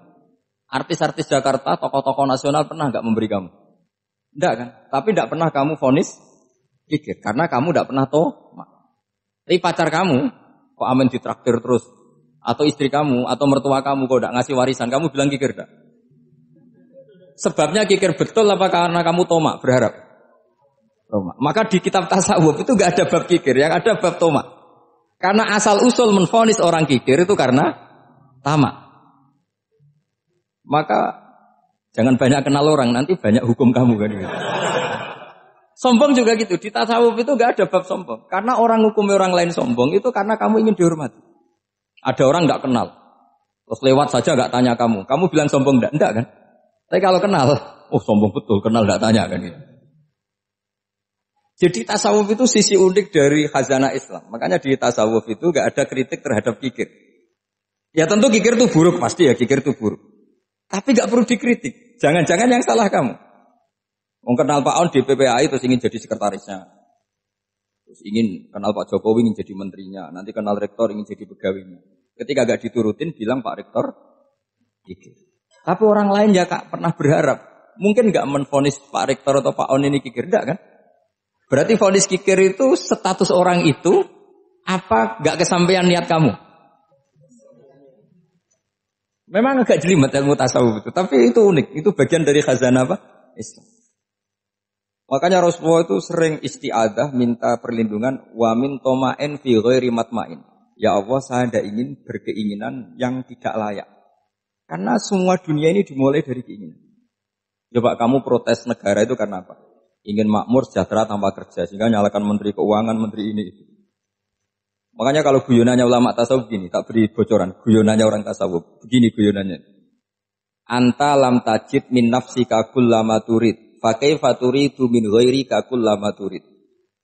Speaker 1: Artis-artis Jakarta, tokoh-tokoh nasional pernah enggak memberi kamu? Enggak kan? Tapi enggak pernah kamu vonis kikir. Karena kamu enggak pernah Tapi pacar kamu, kok aman ditraktir terus? Atau istri kamu, atau mertua kamu, kok enggak ngasih warisan? Kamu bilang kikir enggak? Sebabnya kikir betul apa karena kamu tomak, berharap? Tomak. Maka di kitab tasawuf itu enggak ada bab kikir, yang ada bab tomak. Karena asal usul menvonis orang kikir itu karena tamak. Maka jangan banyak kenal orang, nanti banyak hukum kamu kan gitu. Sombong juga gitu, di tasawuf itu enggak ada bab sombong. Karena orang hukumi orang lain sombong itu karena kamu ingin dihormati. Ada orang enggak kenal, terus lewat saja enggak tanya kamu bilang sombong enggak kan? Tapi kalau kenal, oh sombong betul, kenal enggak tanya kan gitu. Jadi tasawuf itu sisi unik dari khazanah Islam. Makanya di tasawuf itu enggak ada kritik terhadap kikir. Ya tentu kikir itu buruk, pasti ya kikir itu buruk. Tapi gak perlu dikritik. Jangan-jangan yang salah kamu. Mau kenal Pak On di PPAI terus ingin jadi sekretarisnya. Terus ingin kenal Pak Jokowi ingin jadi menterinya. Nanti kenal rektor ingin jadi pegawainya. Ketika gak diturutin bilang Pak Rektor kikir. Tapi orang lain ya Kak pernah berharap. Mungkin gak menvonis Pak Rektor atau Pak On ini kikir. Enggak kan? Berarti vonis kikir itu status orang itu apa gak kesampaian niat kamu? Memang agak jelimet ilmu tasawuf itu, tapi itu unik. Itu bagian dari khazanah apa? Islam. Makanya Rasulullah itu sering isti'adah minta perlindungan wa min toma'in fi ghairi matma'in. Ya Allah, saya tidak ingin berkeinginan yang tidak layak. Karena semua dunia ini dimulai dari keinginan. Coba kamu protes negara itu karena apa? Ingin makmur, sejahtera tanpa kerja. Sehingga nyalakan menteri keuangan, menteri ini. Makanya kalau guyonannya ulama tasawuf begini, tak beri bocoran. Guyonannya orang tasawuf. Begini guyonannya. Anta lam tajid min nafsika kullama turid. Fakaifa turidu min ghairika kullama turid.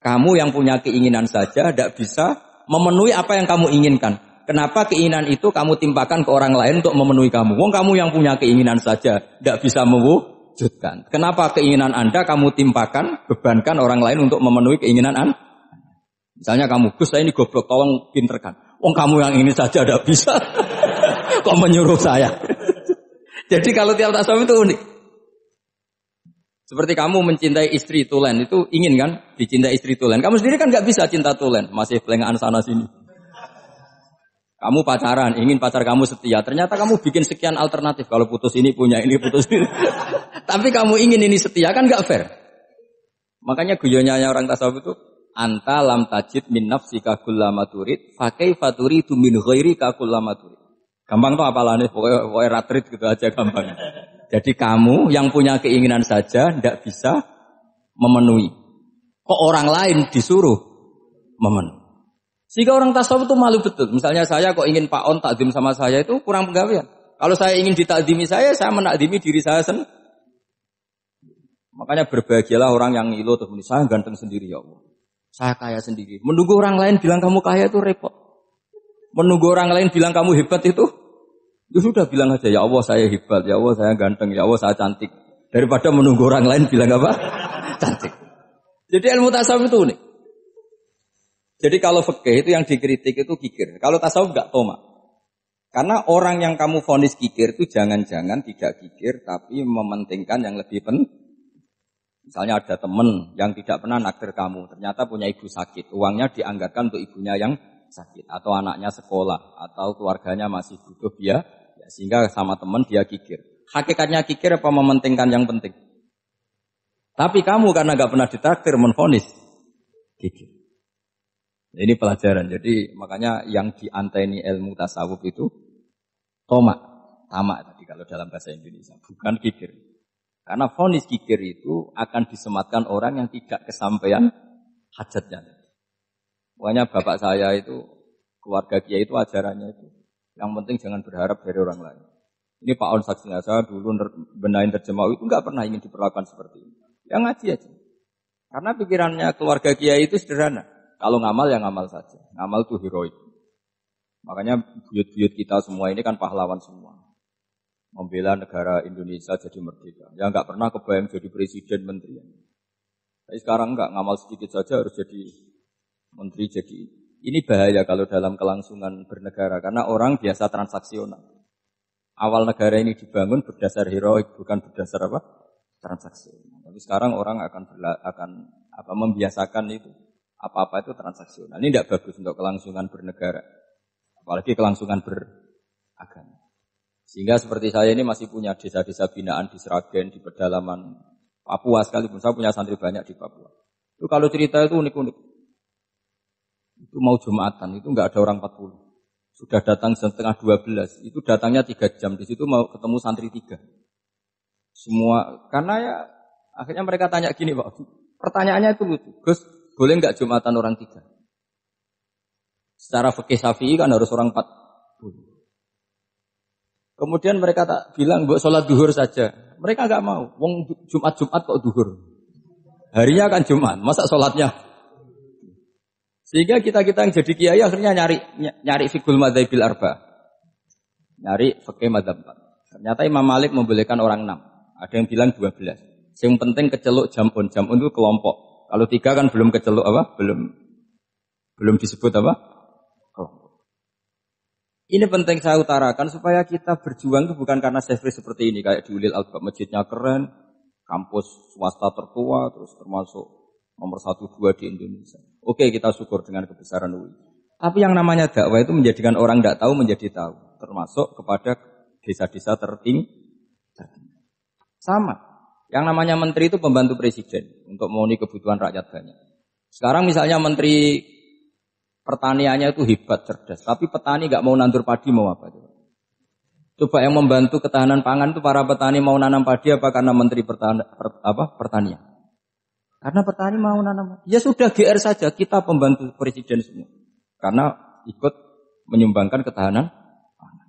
Speaker 1: Kamu yang punya keinginan saja tidak bisa memenuhi apa yang kamu inginkan. Kenapa keinginan itu kamu timpakan ke orang lain untuk memenuhi kamu? Wong kamu yang punya keinginan saja tidak bisa mewujudkan. Kenapa keinginan Anda kamu timpakan, bebankan orang lain untuk memenuhi keinginan Anda? Misalnya kamu, Gus saya ini goblok, tolong pinterkan. Wong kamu yang ini saja tidak bisa. Kok menyuruh saya? Jadi kalau tiap tasawuf itu unik. Seperti kamu mencintai istri tulen, itu ingin kan dicintai istri tulen. Kamu sendiri kan nggak bisa cinta tulen, masih pelengahan sana sini. Kamu pacaran, ingin pacar kamu setia. Ternyata kamu bikin sekian alternatif. Kalau putus ini punya ini, putus ini. Tapi kamu ingin ini setia, kan nggak fair. Makanya guyonanya orang tasawuf itu, anta lam tajid min nafsika kullama turid, fakaifa turidu min ghairika kullama turid. Gampang tuh apalane, pokoknya ratrit gitu aja gampang. Jadi kamu yang punya keinginan saja tidak bisa memenuhi. Kok orang lain disuruh memenuhi. Sehingga orang tasawuf itu malu betul. Misalnya saya kok ingin Pak On takdim sama saya itu kurang penggawean. Kalau saya ingin ditakdimi saya menakdimi diri saya sendiri. Makanya berbahagialah orang yang ngilu terus muni saya ganteng sendiri ya Allah. Saya kaya sendiri. Menunggu orang lain bilang kamu kaya itu repot. Menunggu orang lain bilang kamu hebat itu sudah bilang aja, ya Allah saya hebat, ya Allah saya ganteng, ya Allah saya cantik. Daripada menunggu orang lain bilang apa? Cantik. Jadi ilmu tasawuf itu unik. Jadi kalau fikih itu yang dikritik itu kikir. Kalau tasawuf enggak toma. Karena orang yang kamu vonis kikir itu jangan-jangan tidak kikir, tapi mementingkan yang lebih penting. Misalnya ada teman yang tidak pernah naksir kamu, ternyata punya ibu sakit. Uangnya dianggarkan untuk ibunya yang sakit. Atau anaknya sekolah, atau keluarganya masih butuh biaya. Sehingga sama teman dia kikir. Hakikatnya kikir apa mementingkan yang penting? Tapi kamu karena gak pernah ditakdir menvonis kikir. Ini pelajaran. Jadi makanya yang dianteni ilmu tasawuf itu tamak tadi kalau dalam bahasa Indonesia, bukan kikir. Karena vonis kikir itu akan disematkan orang yang tidak kesampaian hajatnya. Makanya bapak saya itu keluarga kiai itu ajarannya itu. Yang penting jangan berharap dari orang lain. Ini Pak On saksinya, saya dulu benahin terjemah itu enggak pernah ingin diperlakukan seperti ini. Yang ngaji aja. Karena pikirannya keluarga kiai itu sederhana. Kalau ngamal ya ngamal saja. Ngamal itu heroik. Makanya buyut-buyut kita semua ini kan pahlawan semua. Membela negara Indonesia jadi merdeka. Ya enggak pernah kebayang jadi presiden, menteri. Tapi sekarang enggak, ngamal sedikit saja harus jadi menteri, jadi. Ini bahaya kalau dalam kelangsungan bernegara, karena orang biasa transaksional. Awal negara ini dibangun berdasar heroik, bukan berdasar apa? Transaksional. Tapi sekarang orang akan membiasakan itu. Apa-apa itu transaksional. Ini tidak bagus untuk kelangsungan bernegara. Apalagi kelangsungan beragama. Sehingga seperti saya ini masih punya desa-desa binaan di Sragen, di pedalaman Papua sekalipun. Saya punya santri banyak di Papua. Itu kalau cerita itu unik-unik. Itu mau Jumatan, itu enggak ada orang 40. Sudah datang setengah 12, itu datangnya 3 jam. Di situ mau ketemu santri 3. Semua, karena ya akhirnya mereka tanya gini Pak, pertanyaannya itu lucu. Gus, boleh enggak Jumatan orang 3? Secara fikih Syafi'i kan harus orang 40. Kemudian mereka tak bilang, buat sholat duhur saja. Mereka enggak mau, wong Jumat kok duhur. Harinya kan Jumat, masa sholatnya? Sehingga kita yang jadi kiai akhirnya nyari fikul madzhabil arba. Nyari fikih madzhab 4. Ternyata Imam Malik membolehkan orang 6. Ada yang bilang 12. Yang penting keceluk jamun itu kelompok. Kalau 3 kan belum keceluk apa? Belum disebut apa? Kelompok. Ini penting saya utarakan supaya kita berjuang itu bukan karena sefri seperti ini kayak di Ulil Albab, masjidnya keren, kampus swasta tertua, terus termasuk nomor 1-2 di Indonesia. Oke, kita syukur dengan kebesaran UI. Tapi yang namanya dakwah itu menjadikan orang tidak tahu menjadi tahu. Termasuk kepada desa-desa tertinggi. Sama. Yang namanya menteri itu pembantu presiden. Untuk memenuhi kebutuhan rakyat banyak. Sekarang misalnya menteri pertaniannya itu hebat, cerdas. Tapi petani nggak mau nandur padi mau apa? Coba yang membantu ketahanan pangan itu para petani mau nanam padi apa karena Menteri Pertanian? Karena petani mau nanam padi. Ya sudah GR saja, kita pembantu presiden semua. Karena ikut menyumbangkan ketahanan pangan.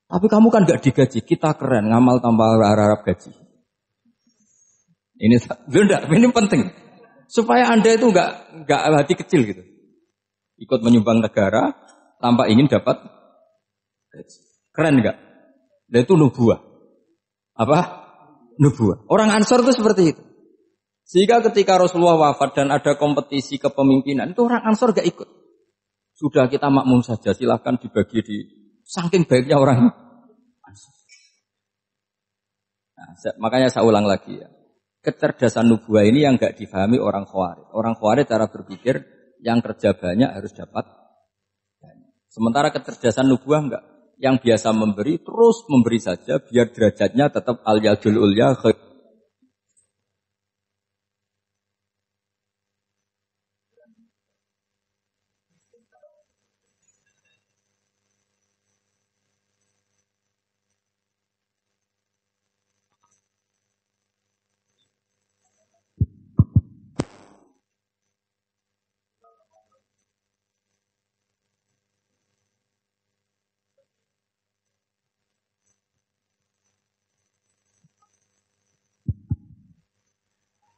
Speaker 1: Tapi kamu kan nggak digaji, kita keren, ngamal tanpa harap gaji. Ini penting. Supaya Anda itu nggak hati kecil gitu. Ikut menyumbang negara tanpa ingin dapat gaji. Keren enggak? Dan itu nubuah. Apa? Nubuah. Orang Ansor itu seperti itu. Sehingga ketika Rasulullah wafat dan ada kompetisi kepemimpinan, itu orang Ansor gak ikut. Sudah kita makmum saja, silahkan dibagi di saking baiknya orang Ansor. Nah, makanya saya ulang lagi ya. Kecerdasan nubuah ini yang gak difahami orang Khawarij. Orang Khawarij cara berpikir yang kerja banyak harus dapat banyak. Sementara kecerdasan nubuah enggak. Yang biasa memberi, terus memberi saja, biar derajatnya tetap al-yadul ulya.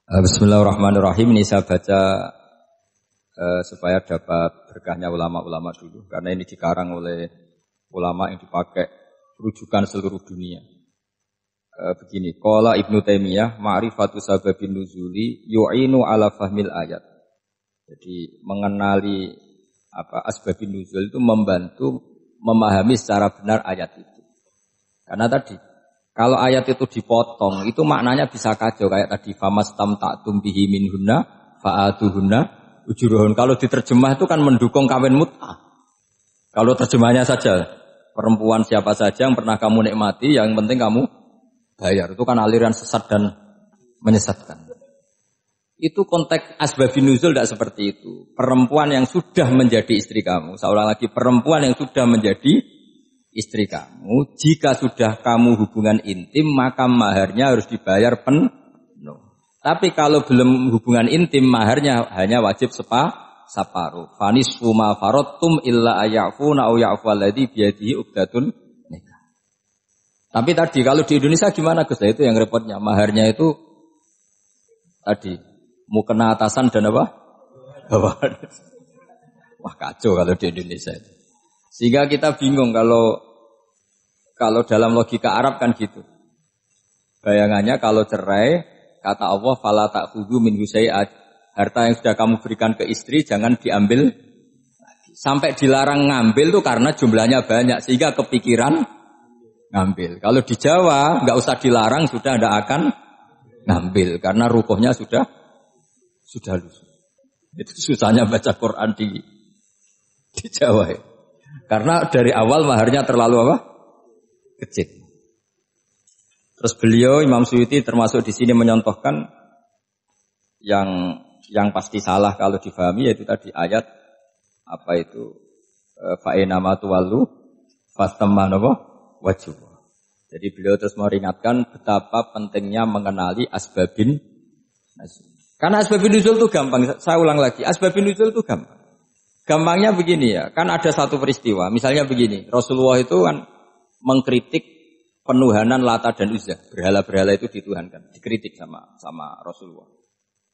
Speaker 1: Bismillahirrahmanirrahim. Ini saya baca supaya dapat berkahnya ulama-ulama dulu. Karena ini dikarang oleh ulama yang dipakai rujukan seluruh dunia. Begini, qala Ibnu Taimiyah, ma'rifatu sababin nuzuli yu'inu ala fahmil ayat. Jadi mengenali asbabin nuzul itu membantu memahami secara benar ayat itu. Karena tadi kalau ayat itu dipotong, itu maknanya bisa kacau. Kayak tadi, famastam ta'tum bihi minhunna fa'atuhunna ujuruhun. Kalau diterjemah itu kan mendukung kawin mut'ah. Kalau terjemahnya saja, perempuan siapa saja yang pernah kamu nikmati, yang penting kamu bayar. Itu kan aliran sesat dan menyesatkan. Itu konteks asbabun nuzul tidak seperti itu. Perempuan yang sudah menjadi istri kamu. Saya ulang lagi, perempuan yang sudah menjadi istri kamu, jika sudah kamu hubungan intim, maka maharnya harus dibayar penuh. Tapi kalau belum hubungan intim, maharnya hanya wajib separuh. Fanisfu ma faradtum illa ayafuna au ya'fu alladzi biyadihi uqdatun nikah. Tapi tadi kalau di Indonesia gimana Gus? Itu yang repotnya. Maharnya itu tadi mukena atasan dan apa? Bawahan. Wah kacau kalau di Indonesia itu. Sehingga kita bingung kalau dalam logika Arab kan gitu. Bayangannya kalau cerai, kata Allah, fala ta'khudhu minhu syai'at. Harta yang sudah kamu berikan ke istri jangan diambil lagi. Sampai dilarang ngambil tuh karena jumlahnya banyak sehingga kepikiran ngambil. Kalau di Jawa enggak usah dilarang, sudah tidak akan ngambil karena rukuhnya sudah lusuh. Itu susahnya baca Quran di Jawa ya. Karena dari awal maharnya terlalu apa? Kecil. Terus beliau Imam Suyuti termasuk di sini menyontohkan yang pasti salah kalau difahami yaitu tadi ayat apa itu fa'inama tuwallu fastammanova wajib. Jadi beliau terus meringatkan betapa pentingnya mengenali asbabin nuzul. Karena asbabin nuzul itu gampang. Saya ulang lagi, asbabin nuzul itu gampang. Gampangnya begini ya, kan ada satu peristiwa. Misalnya begini, Rasulullah itu kan mengkritik penuhanan Lata dan Uzza. Berhala-berhala itu dituhankan, dikritik sama Rasulullah.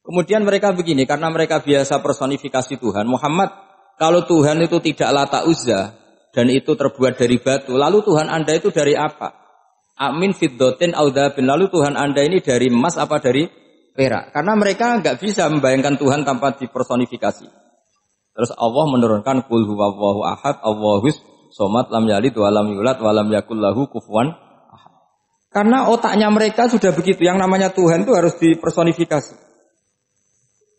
Speaker 1: Kemudian mereka begini, karena mereka biasa personifikasi Tuhan. Muhammad, kalau Tuhan itu tidak Lata Uzza dan itu terbuat dari batu, lalu Tuhan Anda itu dari apa? Amin fiddotin audabin. Lalu Tuhan Anda ini dari emas apa dari perak? Karena mereka nggak bisa membayangkan Tuhan tanpa dipersonifikasi. Terus Allah menurunkan qul huwallahu ahad, Allahus somad, lam yalid wa lam yulad wa lam yakul lahu kufuwan ahad. Karena otaknya mereka sudah begitu, yang namanya Tuhan itu harus dipersonifikasi.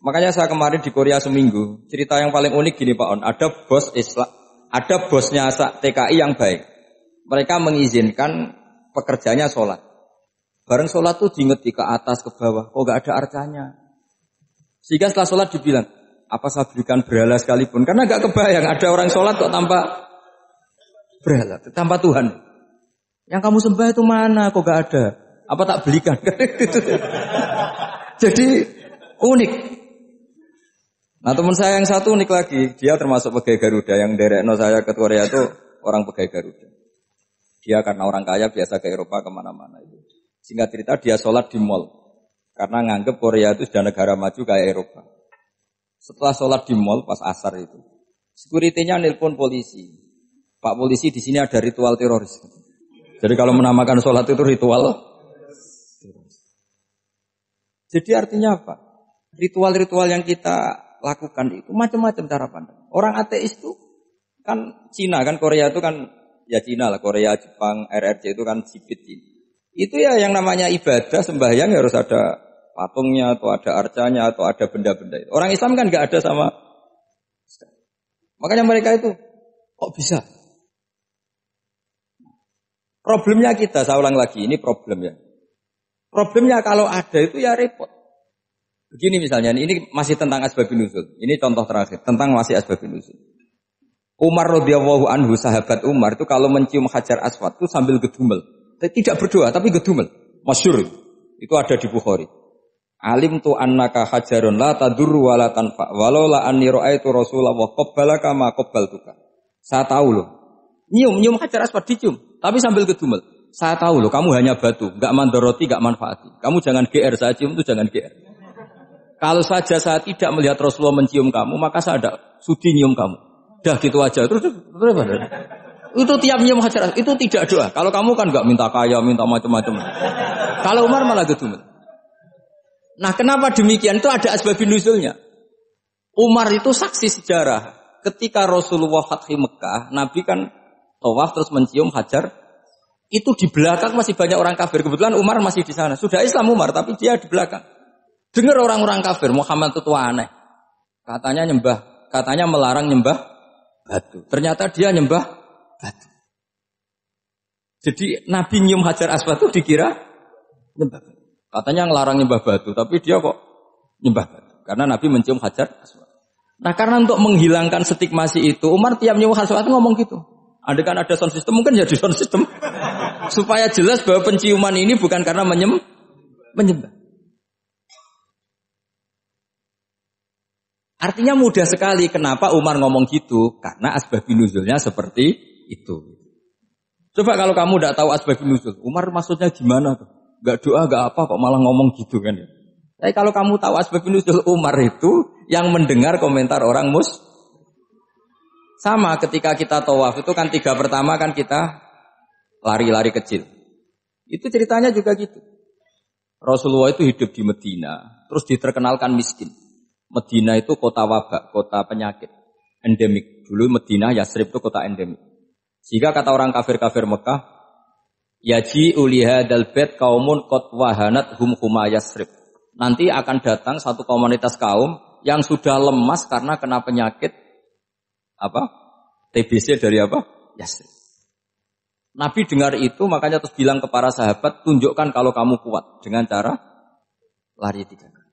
Speaker 1: Makanya saya kemarin di Korea seminggu, cerita yang paling unik gini Pak On, ada bos Islam, ada bosnya TKI yang baik. Mereka mengizinkan pekerjanya sholat. Bareng sholat tuh diingeti ke atas ke bawah, kok gak ada arcanya. Sehingga setelah sholat dibilang, Apa saya berikan berhala sekalipun? Karena gak kebayang ada orang sholat kok tanpa berhala, tanpa Tuhan. Yang kamu sembah itu mana? Kok gak ada? Apa tak belikan? Jadi unik. Nah teman saya yang satu unik lagi. Dia termasuk pegawai Garuda. Yang derekno saya ke Korea itu orang pegawai Garuda. Dia karena orang kaya biasa ke Eropa kemana-mana itu. Singkat cerita dia sholat di mall. Karena nganggep Korea itu sudah negara maju kayak Eropa. Setelah sholat di mall pas asar itu, security-nya nelpon polisi. Pak polisi di sini ada ritual teroris. Jadi kalau menamakan sholat itu ritual teroris. Jadi artinya apa? Ritual-ritual yang kita lakukan itu macam-macam cara pandang. Orang ateis itu kan Cina kan Korea itu kan ya Cina lah, Korea, Jepang, RRC itu kan sipit Cina. Itu ya yang namanya ibadah sembahyang harus ada patungnya atau ada arcanya atau ada benda-benda itu. Orang Islam kan nggak ada sama. Makanya mereka itu kok bisa? Problemnya kita, saya ulang lagi, ini problem ya. Problemnya kalau ada itu ya repot. Begini misalnya, ini masih tentang asbabun nuzul. Ini contoh terakhir tentang masih asbabun nuzul. Umar radhiyallahu anhu, sahabat Umar itu kalau mencium hajar aswad itu sambil gedumel. Tidak berdoa tapi gedumel. Masyhur. Itu ada di Bukhari. Alim tu annaka hajarun la tadurru wa la tanfa walau la anni ra'aitu Rasulullah qabbalaka ma qabbaltuka. Saya tahu loh. Nyium hajar aswad dicium, tapi sambil gedumel. Saya tahu loh, kamu hanya batu, enggak mandoroti, enggak manfaati. Kamu jangan GR, saya cium itu jangan GR. Kalau saja saya tidak melihat Rasulullah mencium kamu, maka saya ada sudi nyium kamu. Dah gitu aja. Terus itu tiap nyium hajar aswad, itu tidak doa. Kalau kamu kan enggak minta kaya, minta macam-macam. Kalau Umar malah gedumel. Nah kenapa demikian? Itu ada asbabun nuzulnya. Umar itu saksi sejarah. Ketika Rasulullah Fathi Mekah, Nabi kan tawaf terus mencium hajar. Itu di belakang masih banyak orang kafir. Kebetulan Umar masih di sana. Sudah Islam Umar, tapi dia di belakang. Dengar orang-orang kafir, Muhammad itu tua aneh. Katanya melarang nyembah batu. Ternyata dia nyembah batu. Jadi Nabi nyium hajar aswad itu dikira nyembah batu. Katanya ngelarang nyembah batu, tapi dia kok nyembah batu. Karena Nabi mencium hajar aswad. Nah karena untuk menghilangkan stigmasi itu, Umar tiap nyium hajar aswad ngomong gitu. Andai kan ada sound system, mungkin jadi sound system. Supaya jelas bahwa penciuman ini bukan karena menyembah. Artinya mudah sekali kenapa Umar ngomong gitu. Karena asbabun nuzulnya seperti itu. Coba kalau kamu tidak tahu asbabun nuzul, Umar maksudnya gimana tuh? Gak doa, gak apa, kok malah ngomong gitu kan ya. Tapi kalau kamu tahu asbabun nuzul Umar itu yang mendengar komentar orang sama ketika kita tawaf itu kan 3 pertama kan kita lari-lari kecil. Itu ceritanya juga gitu. Rasulullah itu hidup di Medina, terus diterkenalkan miskin. Medina itu kota wabak, kota penyakit, endemik. Dulu Medina, Yasrib itu kota endemik. Jika kata orang kafir-kafir Mekah, yaji ulihadal bait kaumun qad wahanat hum huma Yasrib. Nanti akan datang satu komunitas kaum yang sudah lemas karena kena penyakit TBC dari Yasrib. Nabi dengar itu makanya terus bilang ke para sahabat, tunjukkan kalau kamu kuat dengan cara lari 3 kali.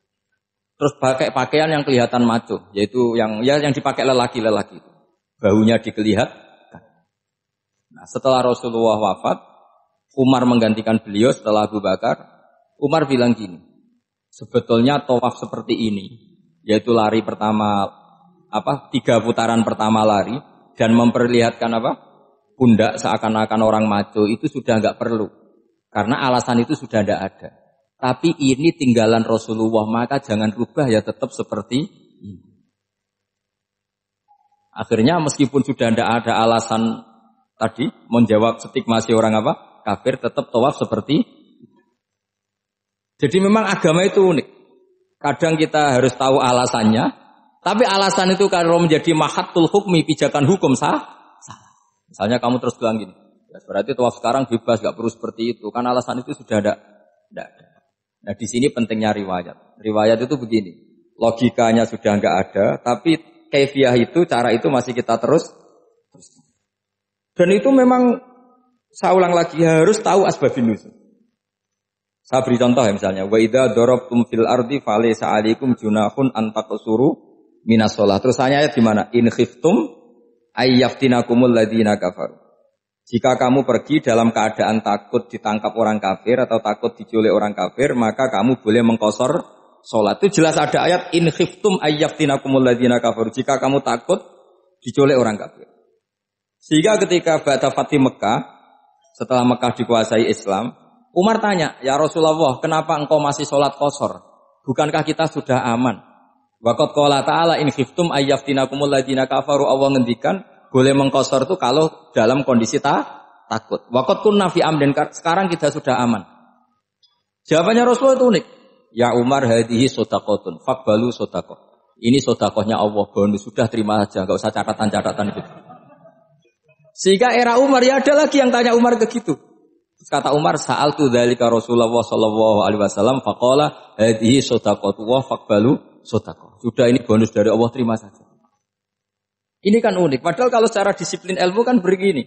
Speaker 1: Terus pakai pakaian yang kelihatan maco, yaitu yang dipakai lelaki-lelaki itu. Bahunya dikelihatan. Nah, setelah Rasulullah wafat, Umar menggantikan beliau setelah Abu Bakar. Umar bilang gini, sebetulnya tawaf seperti ini, yaitu lari pertama 3 putaran pertama lari dan memperlihatkan pundak seakan-akan orang maco itu sudah enggak perlu. Karena alasan itu sudah tidak ada. Tapi ini tinggalan Rasulullah, maka jangan rubah ya tetap seperti ini. Akhirnya meskipun sudah tidak ada alasan tadi menjawab stigmasi orang kafir, tetap tawaf seperti itu. Jadi memang agama itu unik. Kadang kita harus tahu alasannya, tapi alasan itu kalau menjadi mahatul hukmi, pijakan hukum salah. Misalnya kamu terus bilang gini, ya berarti tawaf sekarang bebas, gak perlu seperti itu. Kan alasan itu sudah ada. Nah di sini pentingnya riwayat. Riwayat itu begini, logikanya sudah enggak ada, tapi kaifiah itu, cara itu masih kita terus. Dan itu memang, saya ulang lagi, harus tahu asbabun nuzul. Saya beri contoh ya misalnya, wa idza darabtum fil ardi falaysa 'alaikum junahun an taqsuru minas sholat. Terus ayat di mana? In khiftum ayyaftinakumul ladzina kafaru. Jika kamu pergi dalam keadaan takut ditangkap orang kafir atau takut diculik orang kafir, maka kamu boleh mengqashar sholat. Itu jelas ada ayat in khiftum ayyaftinakumul ladzina kafaru. Jika kamu takut diculik orang kafir. Sehingga ketika ba'da Fatih Mekah, setelah Mekah dikuasai Islam, Umar tanya, "Ya Rasulullah, kenapa engkau masih sholat qashar? Bukankah kita sudah aman?" Waqad qala ta'ala in khiftum ayyaftinakumul ladzina kafaru. Allah ngendikan boleh mengqashar itu kalau dalam kondisi takut. Waqad kunna fi amrin, sekarang kita sudah aman. Jawabannya Rasulullah itu unik. Ya Umar, hadhihi shadaqatun faqbalu shadaqah. Ini sedekahnya Allah, bonus sudah terima saja, enggak usah catatan-catatan itu. Sehingga era Umar ya ada lagi yang tanya Umar begitu. Terus kata Umar, sa'altu dzalika Rasulullah sallallahu alaihi wasallam faqala hadhihi shadaqatu wa faqbalu shadaqah. Sudah ini bonus dari Allah, terima saja. Ini kan unik. Padahal kalau secara disiplin ilmu kan begini.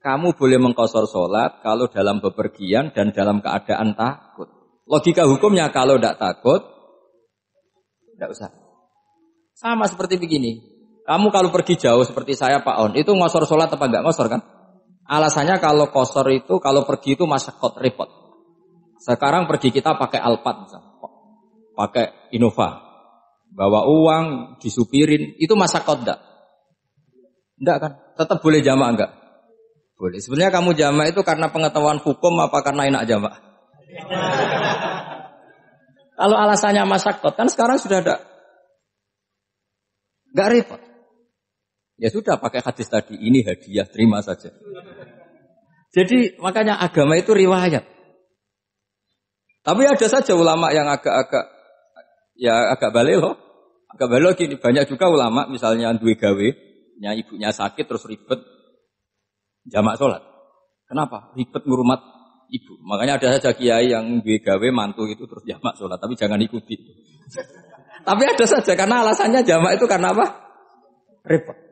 Speaker 1: Kamu boleh mengqashar sholat kalau dalam bepergian dan dalam keadaan takut. Logika hukumnya kalau tidak takut, tidak usah. Sama seperti begini. Kamu kalau pergi jauh seperti saya Pak On, itu ngqashar sholat apa enggak ngqashar kan? Alasannya kalau qashar itu, kalau pergi itu masyaqat repot. Sekarang pergi kita pakai Alphard misalnya. Pakai Innova. Bawa uang, disupirin, itu masyaqat enggak? Enggak kan? Tetap boleh jamak enggak? Boleh. Sebenarnya kamu jamak itu karena pengetahuan hukum apa karena enak jamak? Kalau alasannya masyaqat kan sekarang sudah ada. Enggak repot. Ya sudah pakai hadis tadi, ini hadiah, terima saja. Jadi makanya agama itu riwayat. Tapi ada saja ulama yang agak balik loh. Agak balik gini, banyak juga ulama misalnya duwe gawe, ibunya sakit terus ribet jamak sholat. Kenapa? Ribet ngurmat ibu. Makanya ada saja kiai yang duwe gawe mantu itu terus jamak sholat, tapi jangan ikuti. Tapi ada saja karena alasannya jamak itu karena apa? Repot.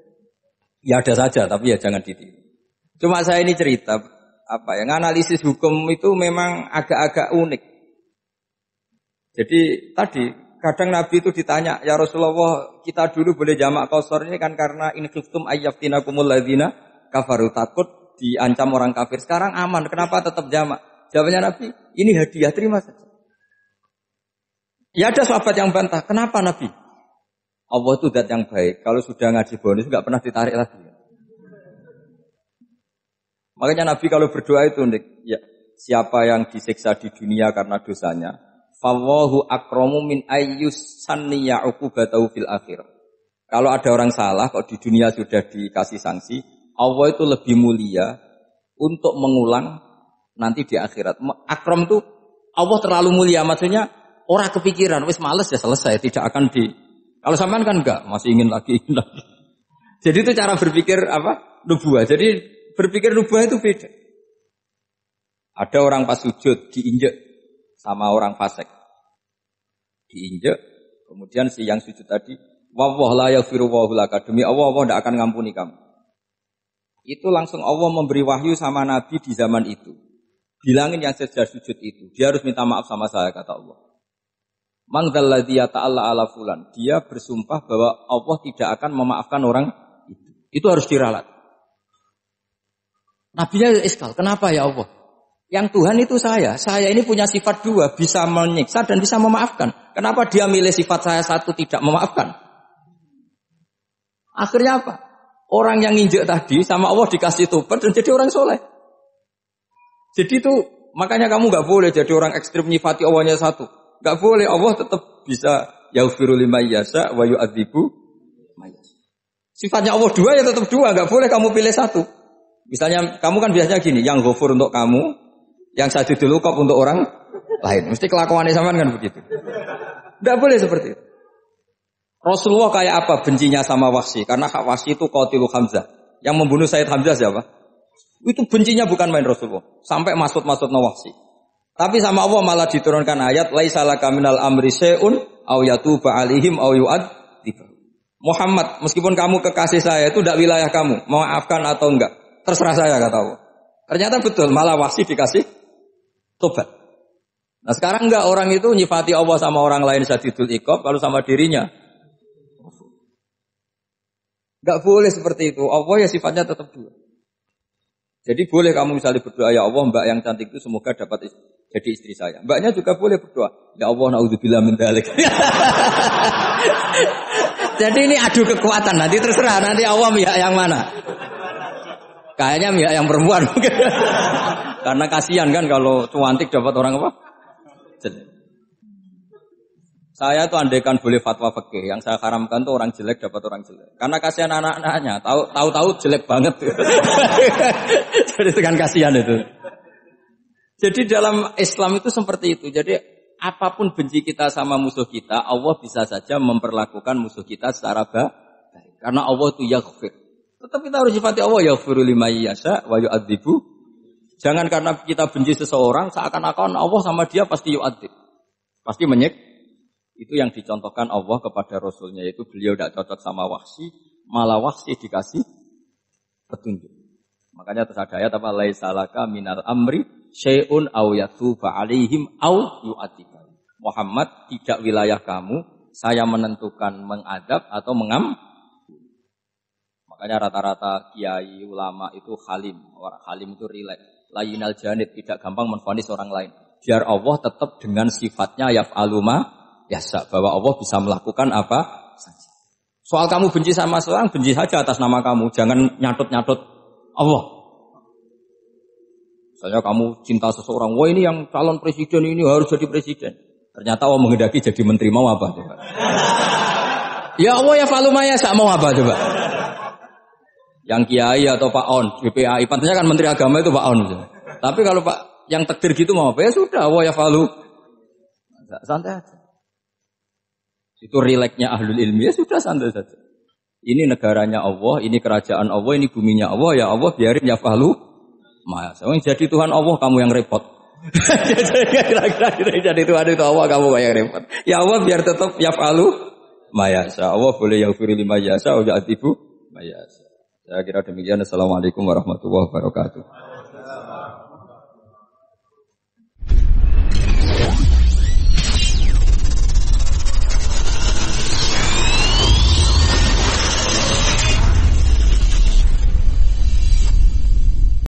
Speaker 1: Ya ada saja, tapi ya jangan ditiru. Cuma saya ini cerita yang analisis hukum itu memang agak-agak unik. Jadi tadi kadang Nabi itu ditanya, ya Rasulullah, kita dulu boleh jamak qashar ini kan karena in khiftum ayyaftinakumul ladzina kafaru, takut diancam orang kafir. Sekarang aman, kenapa tetap jamak? Jawabannya Nabi, ini hadiah, terima saja. Ya ada sahabat yang bantah, kenapa Nabi? Allah itu zat yang baik. Kalau sudah ngaji bonus enggak pernah ditarik lagi. Makanya Nabi kalau berdoa itu ya, siapa yang disiksa di dunia karena dosanya, fallahu akramu min ayyus sanniya uqubatahu fil akhir. Kalau ada orang salah kok di dunia sudah dikasih sanksi, Allah itu lebih mulia untuk mengulang nanti di akhirat. Akram itu Allah terlalu mulia, maksudnya orang kepikiran wis males ya selesai, tidak akan di. Kalau sampean kan enggak, masih ingin lagi. Jadi itu cara berpikir nubuah. Jadi berpikir nubuah itu beda. Ada orang pas sujud diinjek sama orang fasik. Diinjek, kemudian si yang sujud tadi, wallahu la yaghfiru wallahu laka, demi Allah tidak akan ngampuni kamu. Itu langsung Allah memberi wahyu sama Nabi di zaman itu. Bilangin yang sedang sujud itu, dia harus minta maaf sama saya, kata Allah. Man dzalladzi yata'alla ala fulan. Dia bersumpah bahwa Allah tidak akan memaafkan orang itu. Itu harus diralat. Nabinya iskal, kenapa ya Allah? Yang Tuhan itu saya. Saya ini punya sifat dua, bisa menyiksa dan bisa memaafkan. Kenapa dia milih sifat saya satu tidak memaafkan? Akhirnya apa? Orang yang nginjek tadi sama Allah dikasih tobat dan jadi orang soleh. Jadi itu makanya kamu nggak boleh jadi orang ekstrim nyifati Allahnya satu. Gak boleh, Allah tetap bisa yaghfiru liman yasha wa yu'adzibu man yasha. Sifatnya Allah dua ya tetap dua, gak boleh kamu pilih satu. Misalnya kamu kan biasanya gini, yang ghafur untuk kamu, yang sadidul uqab untuk orang lain. Mesti kelakuannya sampean kan begitu. Gak boleh seperti itu. Rasulullah kayak apa bencinya sama Wahsy? Karena Wahsy itu qatilu Hamzah. Yang membunuh Sayyid Hamzah siapa? Itu bencinya bukan main Rasulullah. Sampai maksud-maksud Wahsy. Tapi sama Allah malah diturunkan ayat laisa laka minal amri syai'un aw yatuba alaihim aw yu'adzib. Muhammad, meskipun kamu kekasih saya itu tidak wilayah kamu, memaafkan atau enggak, terserah saya, kata Allah. Ternyata betul, malah Wahsy dikasih tobat. Nah sekarang enggak, orang itu nyifati Allah sama orang lain sadidul iqab, kalau sama dirinya Enggak boleh seperti itu. Allah ya sifatnya tetap dua. Jadi boleh kamu misalnya berdoa, ya Allah mbak yang cantik itu semoga dapat jadi istri saya. Mbaknya juga boleh berdoa, ya Allah naudzubillah min dzalik. Jadi ini adu kekuatan, nanti terserah nanti Allah pihak yang mana. Kayaknya pihak yang perempuan. Karena kasihan kan kalau cantik dapat orang apa? Jelek. Saya tuh andaikan boleh fatwa fikih, yang saya haramkan tuh orang jelek dapat orang jelek. Karena kasihan anak-anaknya, tahu-tahu jelek banget. Jadi kan kasihan itu. Jadi dalam Islam itu seperti itu. Jadi apapun benci kita sama musuh kita, Allah bisa saja memperlakukan musuh kita secara baik. Karena Allah itu yaghfir. Tetap kita harus sifati Allah yaghfiru liman yasha wa yu'adzibu. Jangan karena kita benci seseorang seakan-akan Allah sama dia pasti yu'adzib. Pasti menyik. Itu yang dicontohkan Allah kepada Rasulnya, yaitu beliau tidak cocok sama Wahsy, malah Wahsy dikasih petunjuk. Makanya terus ada ayat apa? Laisa laka minal amri syai'un aw yatuba alaihim aw yu'adzib. Muhammad, tidak wilayah kamu, saya menentukan mengadab atau Makanya rata-rata kiai ulama itu halim. Orang halim itu rileks. Layinal janib, tidak gampang menvonis orang lain. Biar Allah tetap dengan sifatnya yaf'aluma yasa, bahwa Allah bisa melakukan apa saja. Soal kamu benci sama seorang, benci saja atas nama kamu, jangan nyatut-nyatut Allah. Misalnya kamu cinta seseorang, wah ini yang calon presiden ini harus jadi presiden. Ternyata Allah menghendaki jadi menteri, mau apa coba? Ya Allah ya faluma yasa, mau apa coba? Yang kiai atau Pak On, BPAI, pantasnya kan menteri agama itu Pak On. Tapi kalau Pak yang takdir gitu mau apa? Ya sudah, Allah ya falu. Santai aja. Itu rileksnya ahlul ilmi, ya sudah santai saja. Ini negaranya Allah, ini kerajaan Allah, ini buminya Allah, ya Allah biarin ya fahlu. Masa jadi Tuhan Allah, kamu yang repot. Kira-kira jadi Tuhan itu Allah, kamu yang repot. Ya Allah biar tetap ya fahlu. Mayasa Allah boleh yaghfir liman yasha wa ya'dzibu mayasa. Saya kira demikian. Assalamualaikum warahmatullahi wabarakatuh.